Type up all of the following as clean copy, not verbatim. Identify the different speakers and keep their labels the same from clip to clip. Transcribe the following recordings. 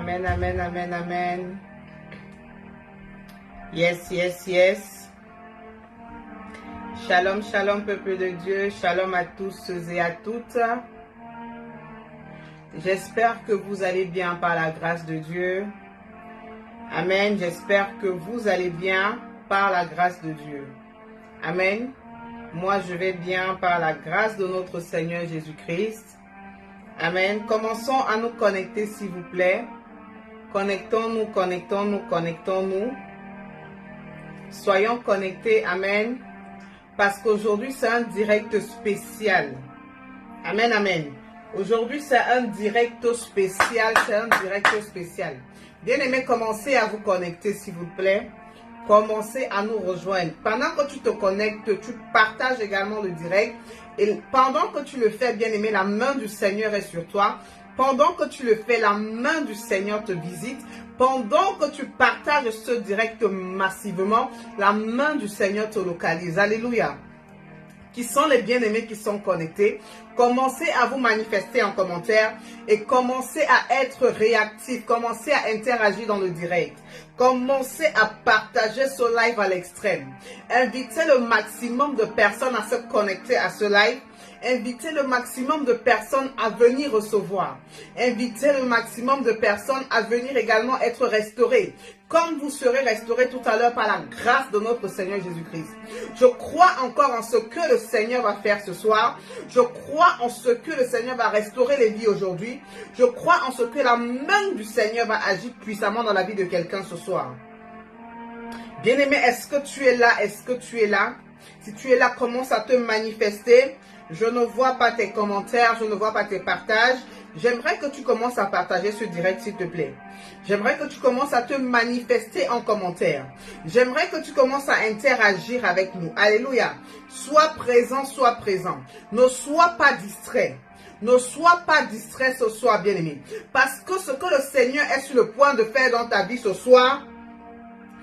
Speaker 1: Amen, amen, amen, amen. Yes, yes, yes. Shalom, shalom, peuple de Dieu. Shalom à tous et à toutes. J'espère que vous allez bien par la grâce de Dieu. Amen. J'espère que vous allez bien par la grâce de Dieu. Amen. Moi, je vais bien par la grâce de notre Seigneur Jésus-Christ. Amen. Commençons à nous connecter, s'il vous plaît. Connectons-nous, connectons-nous, connectons-nous. Soyons connectés. Amen. Parce qu'aujourd'hui, c'est un direct spécial. Amen, amen. Aujourd'hui, c'est un direct spécial. C'est un direct spécial. Bien-aimés, commencez à vous connecter, s'il vous plaît. Commencez à nous rejoindre. Pendant que tu te connectes, tu partages également le direct. Et pendant que tu le fais, bien-aimé, la main du Seigneur est sur toi. Pendant que tu le fais, la main du Seigneur te visite. Pendant que tu partages ce direct massivement, la main du Seigneur te localise. Alléluia. Qui sont les bien-aimés qui sont connectés? Commencez à vous manifester en commentaire et commencez à être réactifs. Commencez à interagir dans le direct. Commencez à partager ce live à l'extrême. Invitez le maximum de personnes à se connecter à ce live. Invitez le maximum de personnes à venir recevoir. Invitez le maximum de personnes à venir également être restaurées. Comme vous serez restaurés tout à l'heure par la grâce de notre Seigneur Jésus-Christ. Je crois encore en ce que le Seigneur va faire ce soir. Je crois en ce que le Seigneur va restaurer les vies aujourd'hui. Je crois en ce que la main du Seigneur va agir puissamment dans la vie de quelqu'un ce soir. Bien-aimé, est-ce que tu es là? Est-ce que tu es là? Si tu es là, commence à te manifester. Je ne vois pas tes commentaires, je ne vois pas tes partages. J'aimerais que tu commences à partager ce direct, s'il te plaît. J'aimerais que tu commences à te manifester en commentaire. J'aimerais que tu commences à interagir avec nous. Alléluia. Sois présent, sois présent. Ne sois pas distrait. Ne sois pas distrait ce soir, bien-aimé. Parce que ce que le Seigneur est sur le point de faire dans ta vie ce soir,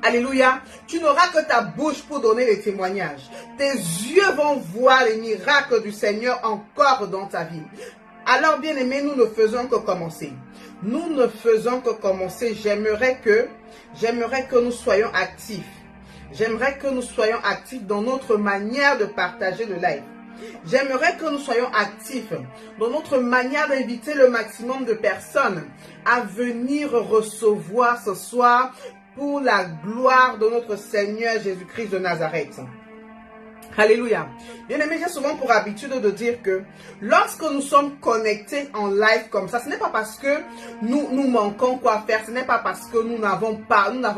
Speaker 1: alléluia, tu n'auras que ta bouche pour donner les témoignages. Tes yeux vont voir les miracles du Seigneur encore dans ta vie. Alors, bien-aimés, nous ne faisons que commencer. Nous ne faisons que commencer. J'aimerais que nous soyons actifs. J'aimerais que nous soyons actifs dans notre manière de partager le live. J'aimerais que nous soyons actifs dans notre manière d'inviter le maximum de personnes à venir recevoir ce soir pour la gloire de notre Seigneur Jésus-Christ de Nazareth. Alléluia. Bien-aimés, j'ai souvent pour habitude de dire que lorsque nous sommes connectés en live comme ça, ce n'est pas parce que nous manquons quoi faire, ce n'est pas parce que nous n'avons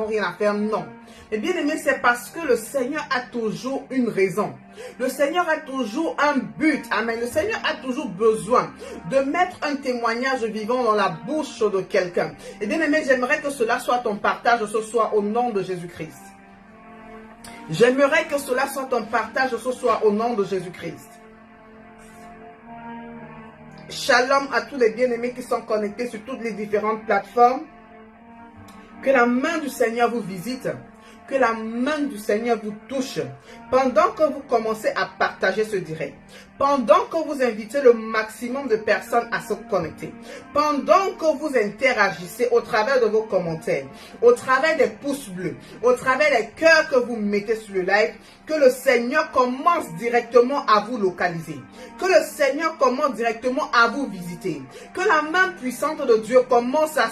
Speaker 1: rien à faire, non. Et bien aimé, c'est parce que le Seigneur a toujours une raison. Le Seigneur a toujours un but. Amen. Le Seigneur a toujours besoin de mettre un témoignage vivant dans la bouche de quelqu'un. Et bien aimé, j'aimerais que cela soit ton partage ce soir au nom de Jésus-Christ. J'aimerais que cela soit ton partage ce soir au nom de Jésus-Christ. Shalom à tous les bien-aimés qui sont connectés sur toutes les différentes plateformes. Que la main du Seigneur vous visite. Que la main du Seigneur vous touche pendant que vous commencez à partager ce direct. Pendant que vous invitez le maximum de personnes à se connecter. Pendant que vous interagissez au travers de vos commentaires, au travers des pouces bleus, au travers des cœurs que vous mettez sur le live, que le Seigneur commence directement à vous localiser. Que le Seigneur commence directement à vous visiter. Que la main puissante de Dieu commence à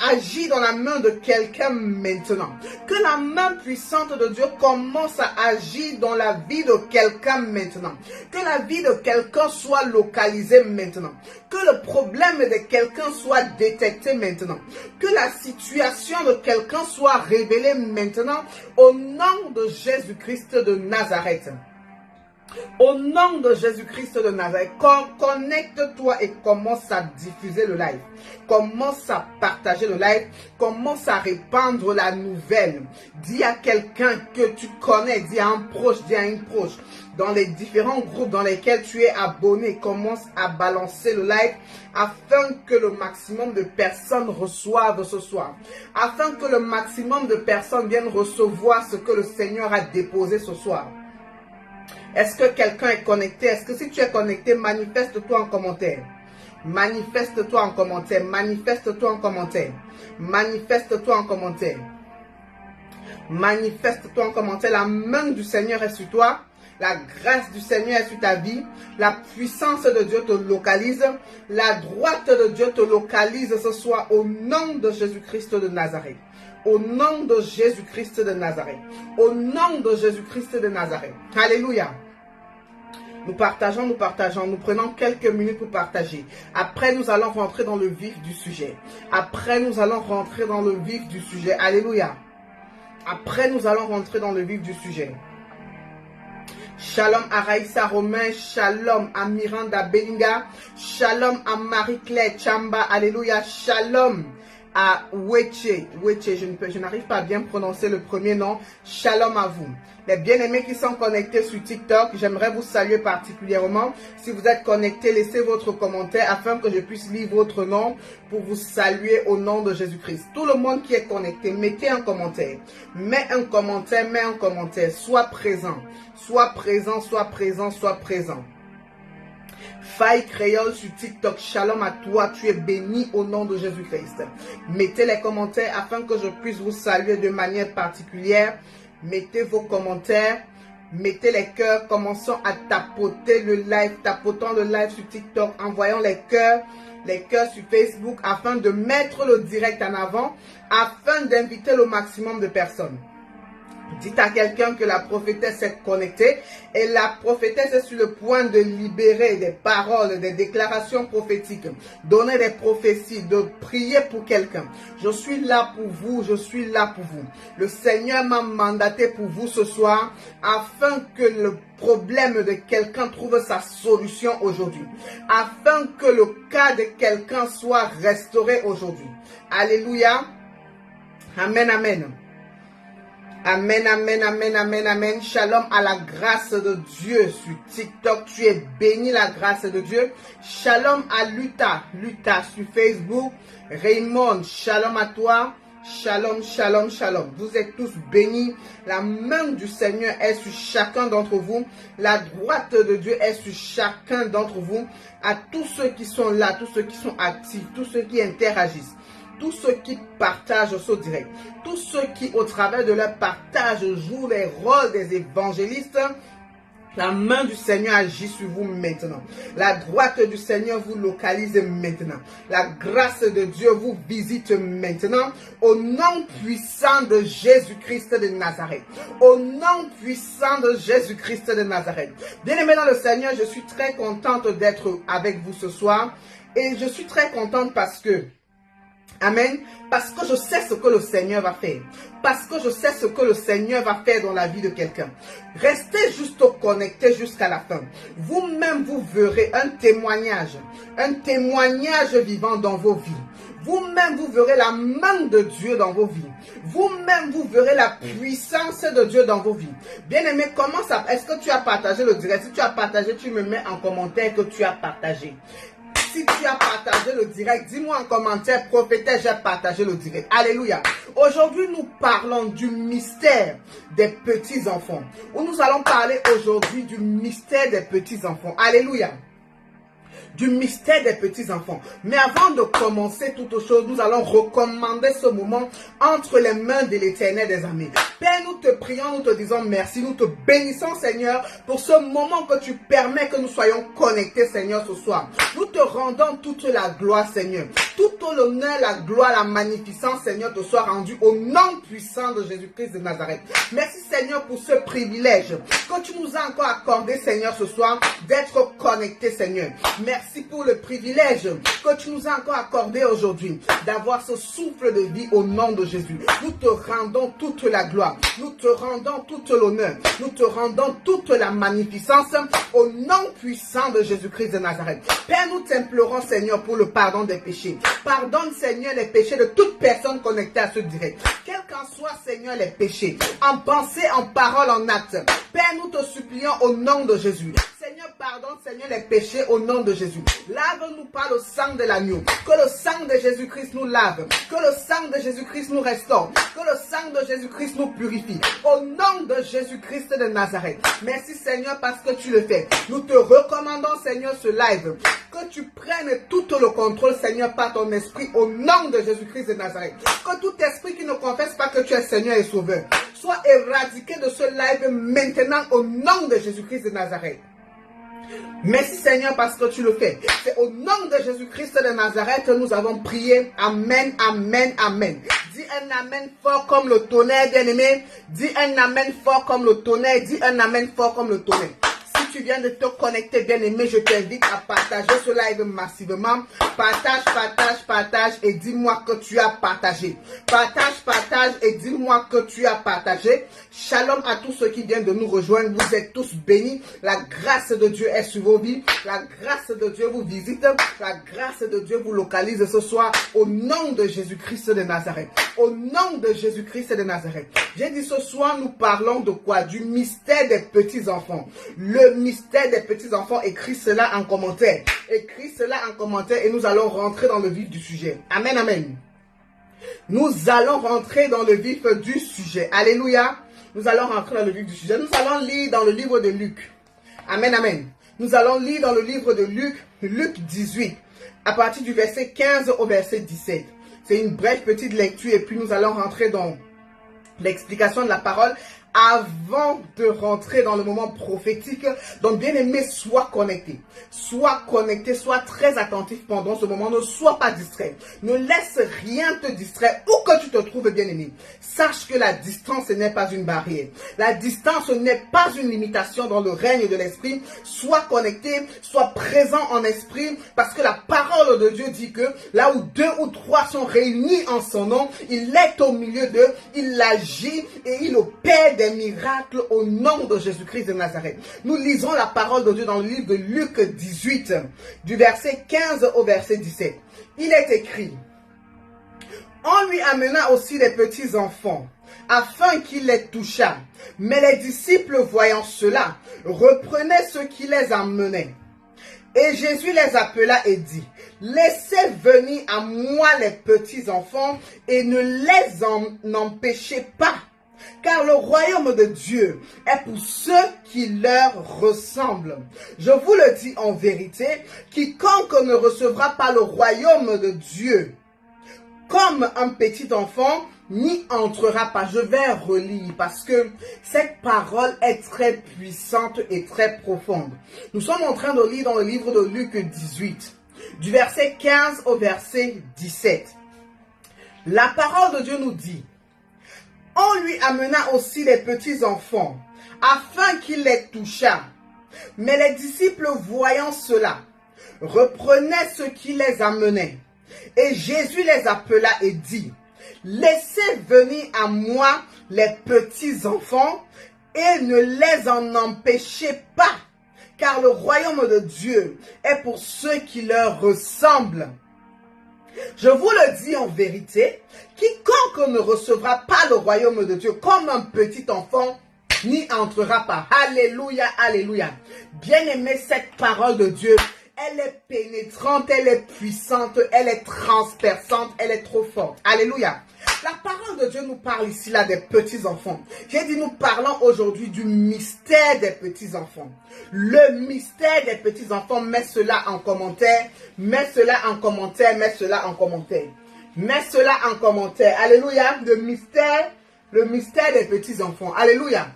Speaker 1: agir dans la main de quelqu'un maintenant. Que la main puissante de Dieu commence à agir dans la vie de quelqu'un maintenant. Que la vie de quelqu'un soit localisée maintenant. Que le problème de quelqu'un soit détecté maintenant. Que la situation de quelqu'un soit révélée maintenant au nom de Jésus-Christ de Nazareth. Au nom de Jésus-Christ de Nazareth, connecte-toi et commence à diffuser le live. Commence à partager le live. Commence à répandre la nouvelle. Dis à quelqu'un que tu connais, dis à un proche, dis à une proche. Dans les différents groupes dans lesquels tu es abonné, commence à balancer le live afin que le maximum de personnes reçoivent ce soir. Afin que le maximum de personnes viennent recevoir ce que le Seigneur a déposé ce soir. Est-ce que quelqu'un est connecté? Est-ce que si tu es connecté, manifeste-toi en commentaire. Manifeste-toi en commentaire. Manifeste-toi en commentaire. Manifeste-toi en commentaire. Manifeste-toi en commentaire. La main du Seigneur est sur toi. La grâce du Seigneur est sur ta vie. La puissance de Dieu te localise. La droite de Dieu te localise ce soir au nom de Jésus-Christ de Nazareth. Au nom de Jésus-Christ de Nazareth. Au nom de Jésus-Christ de Nazareth. Alléluia. Nous partageons, nous prenons quelques minutes pour partager. Après, nous allons rentrer dans le vif du sujet. Après, nous allons rentrer dans le vif du sujet. Alléluia. Après, nous allons rentrer dans le vif du sujet. Shalom à Raïssa Romain, shalom à Miranda Belinga, shalom à Marie-Claire Chamba, alléluia, shalom à Weche, je n'arrive pas à bien prononcer le premier nom, shalom à vous. Les bien-aimés qui sont connectés sur TikTok, j'aimerais vous saluer particulièrement. Si vous êtes connectés, laissez votre commentaire afin que je puisse lire votre nom pour vous saluer au nom de Jésus-Christ. Tout le monde qui est connecté, mettez un commentaire. Mets un commentaire, mets un commentaire. Sois présent, sois présent, sois présent, sois présent. Faille Créole sur TikTok, shalom à toi, tu es béni au nom de Jésus-Christ. Mettez les commentaires afin que je puisse vous saluer de manière particulière. Mettez vos commentaires, mettez les cœurs, commençons à tapoter le live, tapotons le live sur TikTok, envoyons les cœurs sur Facebook afin de mettre le direct en avant, afin d'inviter le maximum de personnes. Dites à quelqu'un que la prophétesse est connectée et la prophétesse est sur le point de libérer des paroles, des déclarations prophétiques, donner des prophéties, de prier pour quelqu'un. Je suis là pour vous, je suis là pour vous. Le Seigneur m'a mandaté pour vous ce soir afin que le problème de quelqu'un trouve sa solution aujourd'hui. Afin que le cas de quelqu'un soit restauré aujourd'hui. Alléluia. Amen, amen. Amen, amen, amen, amen, amen. Shalom à la grâce de Dieu sur TikTok. Tu es béni, la grâce de Dieu. Shalom à Luta sur Facebook. Raymond, shalom à toi. Shalom, shalom, shalom. Vous êtes tous bénis. La main du Seigneur est sur chacun d'entre vous. La droite de Dieu est sur chacun d'entre vous. À tous ceux qui sont là, tous ceux qui sont actifs, tous ceux qui interagissent. Tous ceux qui partagent ce direct, tous ceux qui au travers de leur partage jouent les rôles des évangélistes, la main du Seigneur agit sur vous maintenant. La droite du Seigneur vous localise maintenant. La grâce de Dieu vous visite maintenant. Au nom puissant de Jésus-Christ de Nazareth. Au nom puissant de Jésus-Christ de Nazareth. Bien-aimés dans le Seigneur, je suis très contente d'être avec vous ce soir. Et je suis très contente parce que amen. Parce que je sais ce que le Seigneur va faire. Parce que je sais ce que le Seigneur va faire dans la vie de quelqu'un. Restez juste connectés jusqu'à la fin. Vous-même, vous verrez un témoignage vivant dans vos vies. Vous-même, vous verrez la main de Dieu dans vos vies. Vous-même, vous verrez la puissance de Dieu dans vos vies. Bien-aimé, comment ça? Est-ce que tu as partagé le direct? Si tu as partagé, tu me mets en commentaire que tu as partagé. Si tu as partagé le direct, dis-moi en commentaire, prophétesse, j'ai partagé le direct. Alléluia. Aujourd'hui, nous parlons du mystère des petits-enfants. Nous allons parler aujourd'hui du mystère des petits-enfants. Alléluia. Du mystère des petits-enfants. Mais avant de commencer toute chose, nous allons recommander ce moment entre les mains de l'Éternel des armées. Père, nous te prions, nous te disons merci, nous te bénissons, Seigneur, pour ce moment que tu permets que nous soyons connectés, Seigneur, ce soir. Nous te rendons toute la gloire, Seigneur. Tout l'honneur, la gloire, la magnificence, Seigneur, te soit rendue au nom puissant de Jésus-Christ de Nazareth. Merci, Seigneur, pour ce privilège que tu nous as encore accordé, Seigneur, ce soir, d'être connectés, Seigneur. Merci pour le privilège que tu nous as encore accordé aujourd'hui, d'avoir ce souffle de vie au nom de Jésus. Nous te rendons toute la gloire, nous te rendons toute l'honneur, nous te rendons toute la magnificence au nom puissant de Jésus-Christ de Nazareth. Père, nous t'implorons, Seigneur, pour le pardon des péchés. Pardonne, Seigneur, les péchés de toute personne connectée à ce direct. Quel qu'en soit, Seigneur, les péchés, en pensée, en parole, en acte. Père, nous te supplions au nom de Jésus. Seigneur, pardonne, Seigneur, les péchés au nom de Jésus. Lave-nous par le sang de l'agneau. Que le sang de Jésus-Christ nous lave. Que le sang de Jésus-Christ nous restaure. Que le sang de Jésus-Christ nous purifie. Au nom de Jésus-Christ de Nazareth. Merci, Seigneur, parce que tu le fais. Nous te recommandons, Seigneur, ce live. Que tu prennes tout le contrôle, Seigneur, par ton esprit, au nom de Jésus-Christ de Nazareth. Que tout esprit qui ne confesse pas que tu es Seigneur et Sauveur soit éradiqué de ce live maintenant, au nom de Jésus-Christ de Nazareth. Merci Seigneur parce que tu le fais. C'est au nom de Jésus-Christ de Nazareth que nous avons prié. Amen, amen, amen. Dis un amen fort comme le tonnerre, bien-aimé. Dis un amen fort comme le tonnerre. Dis un amen fort comme le tonnerre. Si tu viens de te connecter, bien-aimé, je t'invite à partager ce live massivement. Partage, partage, partage et dis-moi que tu as partagé. Partage, partage et dis-moi que tu as partagé. Shalom à tous ceux qui viennent de nous rejoindre. Vous êtes tous bénis. La grâce de Dieu est sur vos vies. La grâce de Dieu vous visite. La grâce de Dieu vous localise ce soir au nom de Jésus-Christ de Nazareth. Au nom de Jésus-Christ de Nazareth. J'ai dit ce soir, nous parlons de quoi? Du mystère des petits-enfants. Le mystère des petits-enfants, écris cela en commentaire. Écris cela en commentaire et nous allons rentrer dans le vif du sujet. Amen, amen. Nous allons rentrer dans le vif du sujet. Alléluia. Nous allons rentrer dans le vif du sujet. Nous allons lire dans le livre de Luc. Amen, amen. Nous allons lire dans le livre de Luc, Luc 18, à partir du verset 15 au verset 17. C'est une brève petite lecture et puis nous allons rentrer dans l'explication de la parole avant de rentrer dans le moment prophétique. Donc bien aimé, sois connecté. Sois connecté, sois très attentif pendant ce moment. Ne sois pas distrait. Ne laisse rien te distraire où que tu te trouves, bien aimé. Sache que la distance n'est pas une barrière. La distance n'est pas une limitation dans le règne de l'esprit. Sois connecté, sois présent en esprit parce que la parole de Dieu dit que là où 2 ou 3 sont réunis en son nom, il est au milieu d'eux, il agit et il opère des miracles au nom de Jésus-Christ de Nazareth. Nous lisons la parole de Dieu dans le livre de Luc 18, du verset 15 au verset 17. Il est écrit: on lui amena aussi les petits enfants, afin qu'il les touchât. Mais les disciples, voyant cela, reprenaient ceux qui les amenaient. Et Jésus les appela et dit: laissez venir à moi les petits enfants et ne les en empêchez pas. Car le royaume de Dieu est pour ceux qui leur ressemblent. Je vous le dis en vérité, quiconque ne recevra pas le royaume de Dieu comme un petit enfant, n'y entrera pas. Je vais relire parce que cette parole est très puissante et très profonde. Nous sommes en train de lire dans le livre de Luc 18, du verset 15 au verset 17. La parole de Dieu nous dit: on lui amena aussi les petits enfants, afin qu'il les touchât. Mais les disciples, voyant cela, reprenaient ceux qui les amenaient. Et Jésus les appela et dit: laissez venir à moi les petits enfants et ne les en empêchez pas, car le royaume de Dieu est pour ceux qui leur ressemblent. Je vous le dis en vérité, quiconque ne recevra pas le royaume de Dieu comme un petit enfant, n'y entrera pas. Alléluia, alléluia. Bien-aimé, cette parole de Dieu, elle est pénétrante, elle est puissante, elle est transperçante, elle est trop forte. Alléluia. La parole de Dieu nous parle ici là des petits enfants. J'ai dit nous parlons aujourd'hui du mystère des petits enfants. Le mystère des petits enfants, mets cela en commentaire, mets cela en commentaire, mets cela en commentaire. Mets cela en commentaire. Alléluia. Le mystère des petits enfants. Alléluia.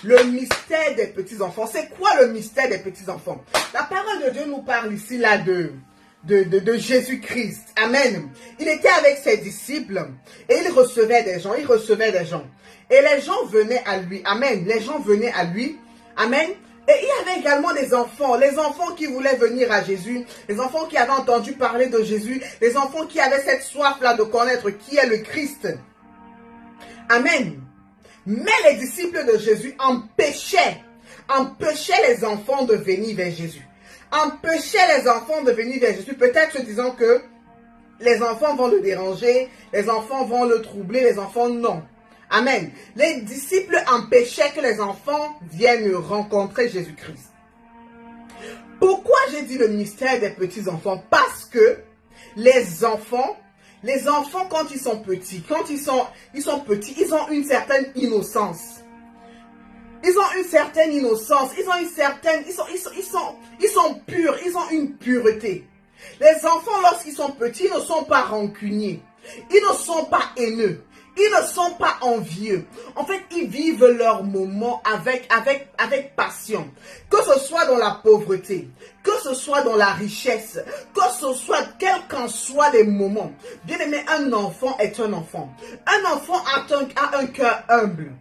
Speaker 1: Le mystère des petits enfants. C'est quoi le mystère des petits enfants? La parole de Dieu nous parle ici là de Jésus-Christ. Amen. Il était avec ses disciples et il recevait des gens. Et les gens venaient à lui. Amen. Les gens venaient à lui. Amen. Et il y avait également des enfants. Les enfants qui voulaient venir à Jésus. Les enfants qui avaient entendu parler de Jésus. Les enfants qui avaient cette soif-là de connaître qui est le Christ. Amen. Mais les disciples de Jésus empêchaient les enfants de venir vers Jésus. Empêchaient les enfants de venir vers Jésus, peut-être disant que les enfants vont le déranger, les enfants vont le troubler, les enfants non. Amen. Les disciples empêchaient que les enfants viennent rencontrer Jésus-Christ. Pourquoi j'ai dit le mystère des petits enfants? Parce que les enfants quand ils sont petits, ils ont une certaine innocence. Ils ont une certaine innocence. Ils ont une certaine... Ils sont purs. Ils ont une pureté. Les enfants, lorsqu'ils sont petits, ne sont pas rancuniers. Ils ne sont pas haineux. Ils ne sont pas envieux. En fait, ils vivent leur moment avec passion. Que ce soit dans la pauvreté, que ce soit dans la richesse, que ce soit quels qu'en soient les moments. Bien aimé, un enfant est un enfant. Un enfant a un cœur humble.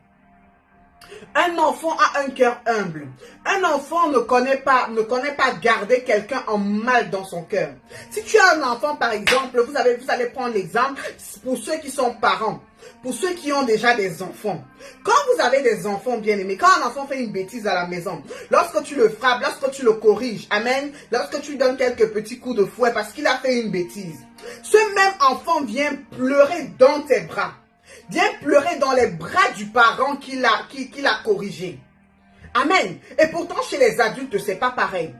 Speaker 1: Un enfant a un cœur humble. Un enfant ne connaît pas garder quelqu'un en mal dans son cœur. Si tu as un enfant, par exemple, vous allez prendre l'exemple pour ceux qui sont parents, pour ceux qui ont déjà des enfants. Quand vous avez des enfants bien aimés, quand un enfant fait une bêtise à la maison, lorsque tu le frappes, lorsque tu le corriges, amen, lorsque tu lui donnes quelques petits coups de fouet parce qu'il a fait une bêtise, ce même enfant vient pleurer dans tes bras. Viens pleurer dans les bras du parent qui l'a corrigé. Amen. Et pourtant, chez les adultes, c'est pas pareil.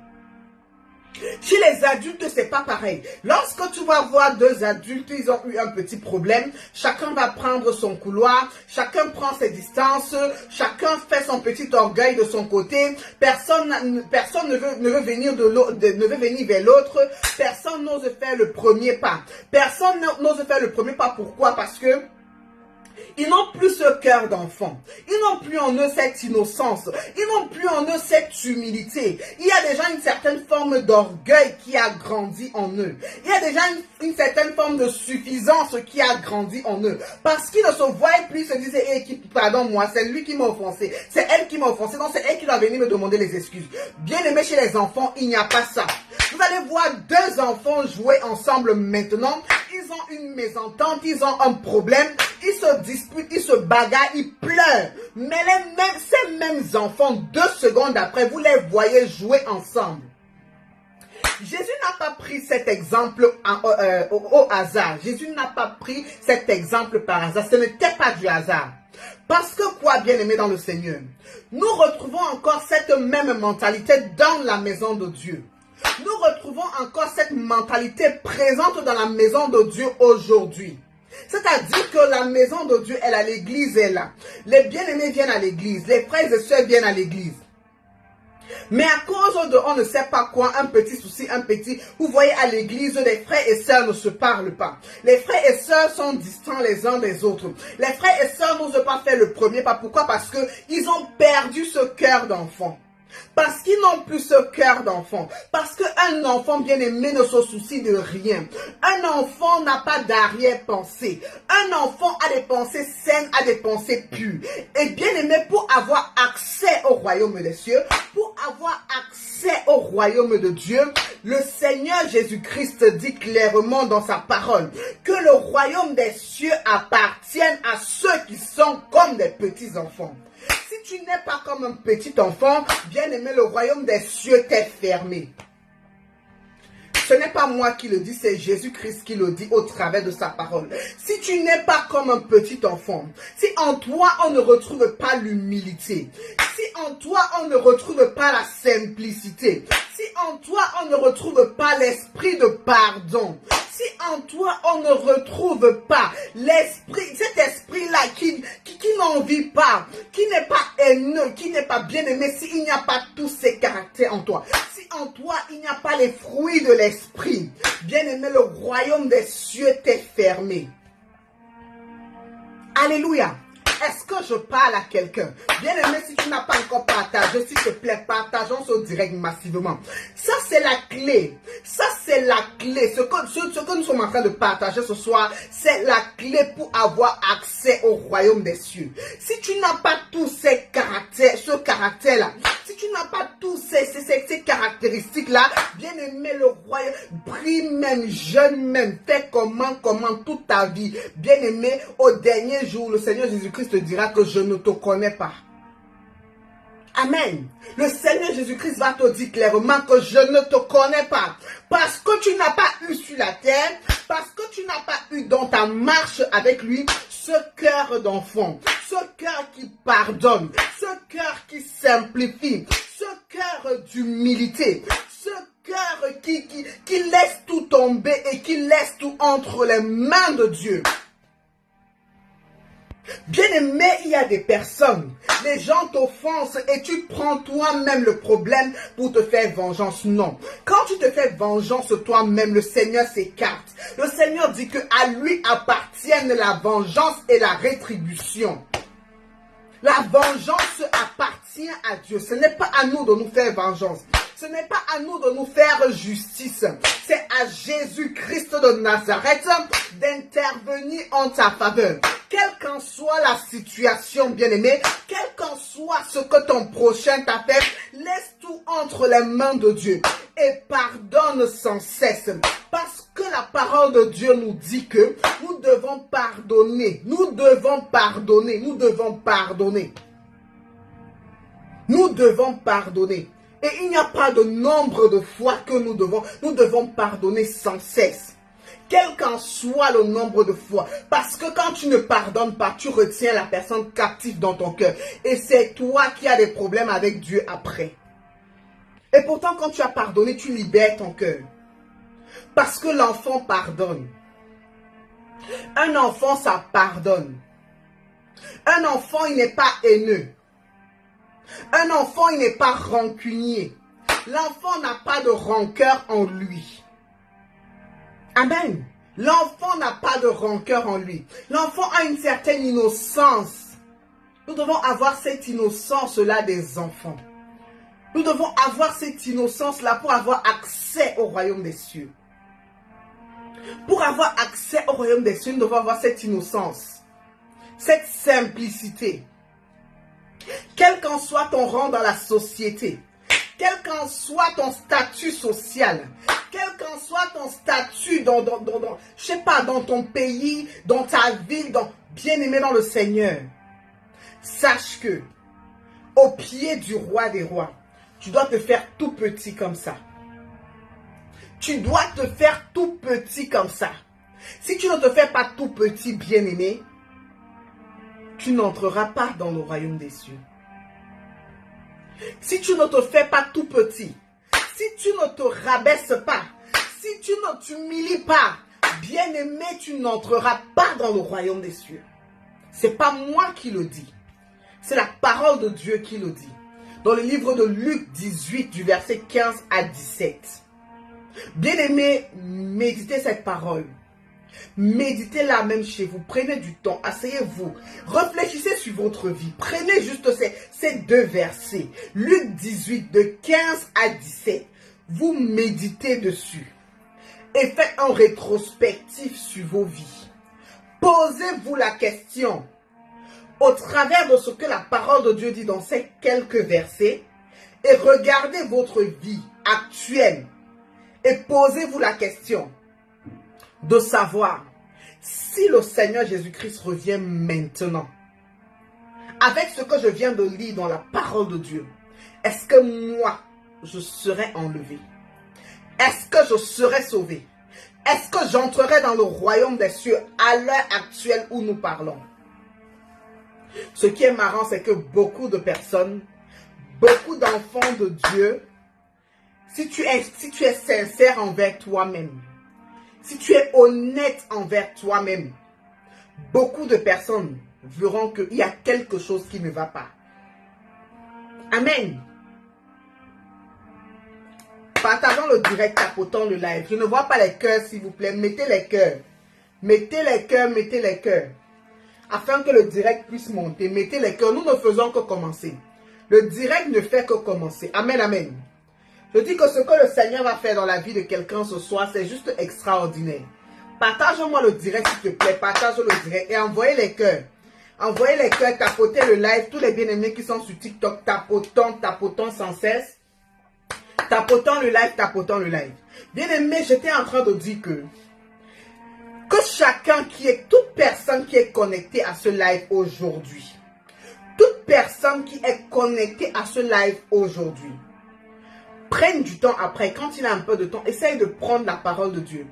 Speaker 1: Chez les adultes, c'est pas pareil. Lorsque tu vas voir deux adultes, ils ont eu un petit problème, chacun va prendre son couloir, chacun prend ses distances, chacun fait son petit orgueil de son côté, personne ne veut venir vers l'autre, personne n'ose faire le premier pas. Personne n'ose faire le premier pas. Pourquoi? Parce que ils n'ont plus ce cœur d'enfant. Ils n'ont plus en eux cette innocence. Ils n'ont plus en eux cette humilité. Il y a déjà une certaine forme d'orgueil qui a grandi en eux. Il y a déjà une certaine forme de suffisance qui a grandi en eux. Parce qu'ils ne se voient plus, ils se disent, pardon, moi, c'est lui qui m'a offensé. C'est elle qui m'a offensé. Donc, c'est elle qui doit venir me demander les excuses. Bien aimé, chez les enfants, il n'y a pas ça. Vous allez voir deux enfants jouer ensemble maintenant. Ils ont une mésentente, ils ont un problème. Ils se disputent, ils se bagarrent, ils pleurent. Mais ces mêmes enfants, 2 secondes après, vous les voyez jouer ensemble. Jésus n'a pas pris cet exemple au hasard. Jésus n'a pas pris cet exemple par hasard. Ce n'était pas du hasard. Parce que quoi, bien aimé dans le Seigneur? Nous retrouvons encore cette même mentalité dans la maison de Dieu. Nous retrouvons encore cette mentalité présente dans la maison de Dieu aujourd'hui. C'est-à-dire que la maison de Dieu, l'église est là. Les bien-aimés viennent à l'église. Les frères et sœurs viennent à l'église. Mais à cause de on ne sait pas quoi, un petit souci, vous voyez à l'église, les frères et sœurs ne se parlent pas. Les frères et sœurs sont distants les uns des autres. Les frères et sœurs n'osent pas faire le premier pas. Pourquoi? Parce qu'ils ont perdu ce cœur d'enfant. Parce qu'ils n'ont plus ce cœur d'enfant. Parce qu'un enfant bien-aimé ne se soucie de rien. Un enfant n'a pas d'arrière-pensée. Un enfant a des pensées saines, a des pensées pures. Et bien-aimé, pour avoir accès au royaume des cieux, pour avoir accès au royaume de Dieu, le Seigneur Jésus-Christ dit clairement dans sa parole que le royaume des cieux appartient à ceux qui sont comme des petits enfants. Si tu n'es pas comme un petit enfant, bien aimé, le royaume des cieux t'est fermé. Ce n'est pas moi qui le dis, c'est Jésus-Christ qui le dit au travers de sa parole. Si tu n'es pas comme un petit enfant, si en toi on ne retrouve pas l'humilité, si en toi on ne retrouve pas la simplicité, si en toi on ne retrouve pas l'esprit de pardon, si en toi on ne retrouve pas l'esprit, cet esprit-là qui n'en vit pas, qui n'est pas haineux, qui n'est pas bien-aimé, s'il n'y a pas tous ces caractères en toi, si en toi il n'y a pas les fruits de l'esprit, bien-aimé, le royaume des cieux t'est fermé. Alléluia. Est-ce que je parle à quelqu'un? Bien aimé, si tu n'as pas encore partagé, s'il te plaît, partageons ce direct massivement. Ça, c'est la clé. Ça, c'est la clé. Ce que nous sommes en train de partager ce soir, c'est la clé pour avoir accès au royaume des cieux. Si tu n'as pas tous ces caractères, ce caractère-là, si tu n'as pas tous ces caractéristiques-là, bien aimé, le royaume, brille même, jeune même, fais comment toute ta vie. Bien aimé, au dernier jour, le Seigneur Jésus-Christ te dira que je ne te connais pas. Amen. Le Seigneur Jésus-Christ va te dire clairement que je ne te connais pas. Parce que tu n'as pas eu sur la terre, parce que tu n'as pas eu dans ta marche avec lui ce cœur d'enfant, ce cœur qui pardonne, ce cœur qui simplifie, ce cœur d'humilité, ce cœur qui laisse tout tomber et qui laisse tout entre les mains de Dieu. Bien-aimé, il y a des personnes, les gens t'offensent et tu prends toi-même le problème pour te faire vengeance. Non. Quand tu te fais vengeance toi-même, le Seigneur s'écarte. Le Seigneur dit que à lui appartiennent la vengeance et la rétribution. La vengeance appartient à Dieu. Ce n'est pas à nous de nous faire vengeance. Ce n'est pas à nous de nous faire justice. C'est à Jésus-Christ de Nazareth d'intervenir en ta faveur. Quelle qu'en soit la situation, bien-aimé, quel qu'en soit ce que ton prochain t'a fait, laisse tout entre les mains de Dieu et pardonne sans cesse. Parce que la parole de Dieu nous dit que nous devons pardonner. Nous devons pardonner. Nous devons pardonner. Nous devons pardonner. Et il n'y a pas de nombre de fois que nous devons pardonner sans cesse. Quel qu'en soit le nombre de fois. Parce que quand tu ne pardonnes pas, tu retiens la personne captive dans ton cœur. Et c'est toi qui as des problèmes avec Dieu après. Et pourtant, quand tu as pardonné, tu libères ton cœur. Parce que l'enfant pardonne. Un enfant, ça pardonne. Un enfant, il n'est pas haineux. Un enfant, il n'est pas rancunier. L'enfant n'a pas de rancœur en lui. Amen. L'enfant n'a pas de rancœur en lui. L'enfant a une certaine innocence. Nous devons avoir cette innocence-là des enfants. Nous devons avoir cette innocence-là pour avoir accès au royaume des cieux. Pour avoir accès au royaume des cieux, nous devons avoir cette innocence. Cette simplicité. Quel qu'en soit ton rang dans la société, quel qu'en soit ton statut social, quel qu'en soit ton statut je sais pas, dans ton pays, dans ta ville, bien-aimé dans le Seigneur, sache que au pied du roi des rois, tu dois te faire tout petit comme ça. Tu dois te faire tout petit comme ça. Si tu ne te fais pas tout petit, bien-aimé, tu n'entreras pas dans le royaume des cieux. Si tu ne te fais pas tout petit, si tu ne te rabaisses pas, si tu ne t'humilies pas, bien-aimé, tu n'entreras pas dans le royaume des cieux. Ce n'est pas moi qui le dis. C'est la parole de Dieu qui le dit. Dans le livre de Luc 18, du verset 15 à 17. Bien-aimé, méditez cette parole. Méditez-la même chez vous. Prenez du temps. Asseyez-vous. Réfléchissez sur votre vie. Prenez juste ces deux versets. Luc 18, de 15 à 17. Vous méditez dessus. Et faites un rétrospectif sur vos vies. Posez-vous la question. Au travers de ce que la parole de Dieu dit dans ces quelques versets. Et regardez votre vie actuelle. Et posez-vous la question de savoir si le Seigneur Jésus-Christ revient maintenant. Avec ce que je viens de lire dans la parole de Dieu, est-ce que moi, je serai enlevé? Est-ce que je serai sauvé? Est-ce que j'entrerai dans le royaume des cieux à l'heure actuelle où nous parlons? Ce qui est marrant, c'est que beaucoup de personnes, beaucoup d'enfants de Dieu, si tu es sincère envers toi-même, si tu es honnête envers toi-même, beaucoup de personnes verront qu'il y a quelque chose qui ne va pas. Amen. Partageons le direct, tapotons le live. Je ne vois pas les cœurs, s'il vous plaît. Mettez les cœurs. Mettez les cœurs, mettez les cœurs. Afin que le direct puisse monter. Mettez les cœurs. Nous ne faisons que commencer. Le direct ne fait que commencer. Amen, amen. Je dis que ce que le Seigneur va faire dans la vie de quelqu'un ce soir, c'est juste extraordinaire. Partage-moi le direct, s'il te plaît. Partage le direct et envoyez les cœurs. Envoyez les cœurs, tapotez le live. Tous les bien-aimés qui sont sur TikTok, tapotons sans cesse. Tapotons le live, tapotons le live. Bien-aimé, j'étais en train de dire que chacun toute personne qui est connectée à ce live aujourd'hui, toute personne qui est connectée à ce live aujourd'hui, prenne du temps après, quand il a un peu de temps, essaye de prendre la parole de Dieu.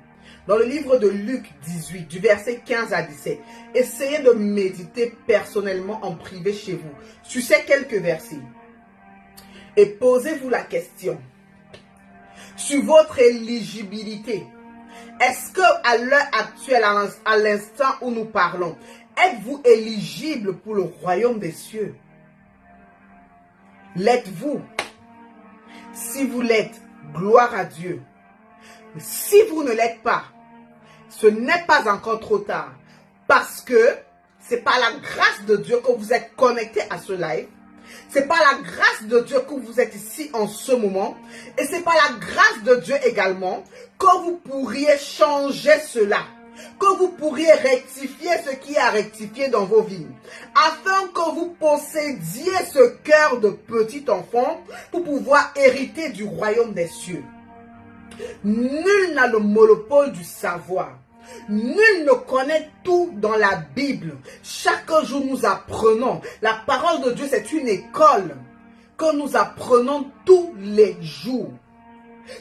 Speaker 1: Dans le livre de Luc 18, du verset 15 à 17, essayez de méditer personnellement en privé chez vous sur ces quelques versets. Et posez-vous la question sur votre éligibilité. Est-ce que à l'heure actuelle, à l'instant où nous parlons, Êtes-vous éligible pour le royaume des cieux? L'êtes-vous? Si vous l'êtes, gloire à Dieu. Si vous ne l'êtes pas, ce n'est pas encore trop tard. Parce que c'est par la grâce de Dieu que vous êtes connecté à ce live. C'est par la grâce de Dieu que vous êtes ici en ce moment. Et c'est par la grâce de Dieu également que vous pourriez changer cela. Que vous pourriez rectifier ce qui est à rectifier dans vos vies. Afin que vous possédiez ce cœur de petit enfant pour pouvoir hériter du royaume des cieux. Nul n'a le monopole du savoir. Nul ne connaît tout dans la Bible. Chaque jour nous apprenons. La parole de Dieu, c'est une école que nous apprenons tous les jours.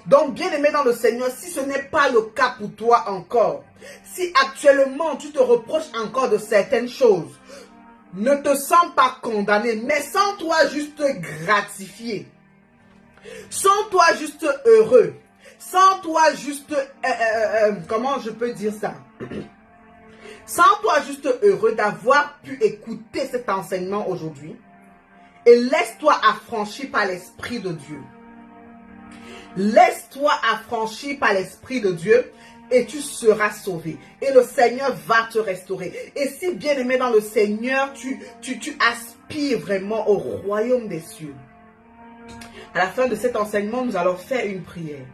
Speaker 1: Donc, bien-aimé dans le Seigneur, si ce n'est pas le cas pour toi encore, si actuellement tu te reproches encore de certaines choses, ne te sens pas condamné, mais sens-toi juste gratifié. Sens-toi juste heureux. Sens-toi juste, comment je peux dire ça? Sens-toi juste heureux d'avoir pu écouter cet enseignement aujourd'hui et laisse-toi affranchir par l'Esprit de Dieu. Laisse-toi affranchir par l'Esprit de Dieu et tu seras sauvé. Et le Seigneur va te restaurer. Et si bien aimé dans le Seigneur, tu aspires vraiment au royaume des cieux. À la fin de cet enseignement, nous allons faire une prière.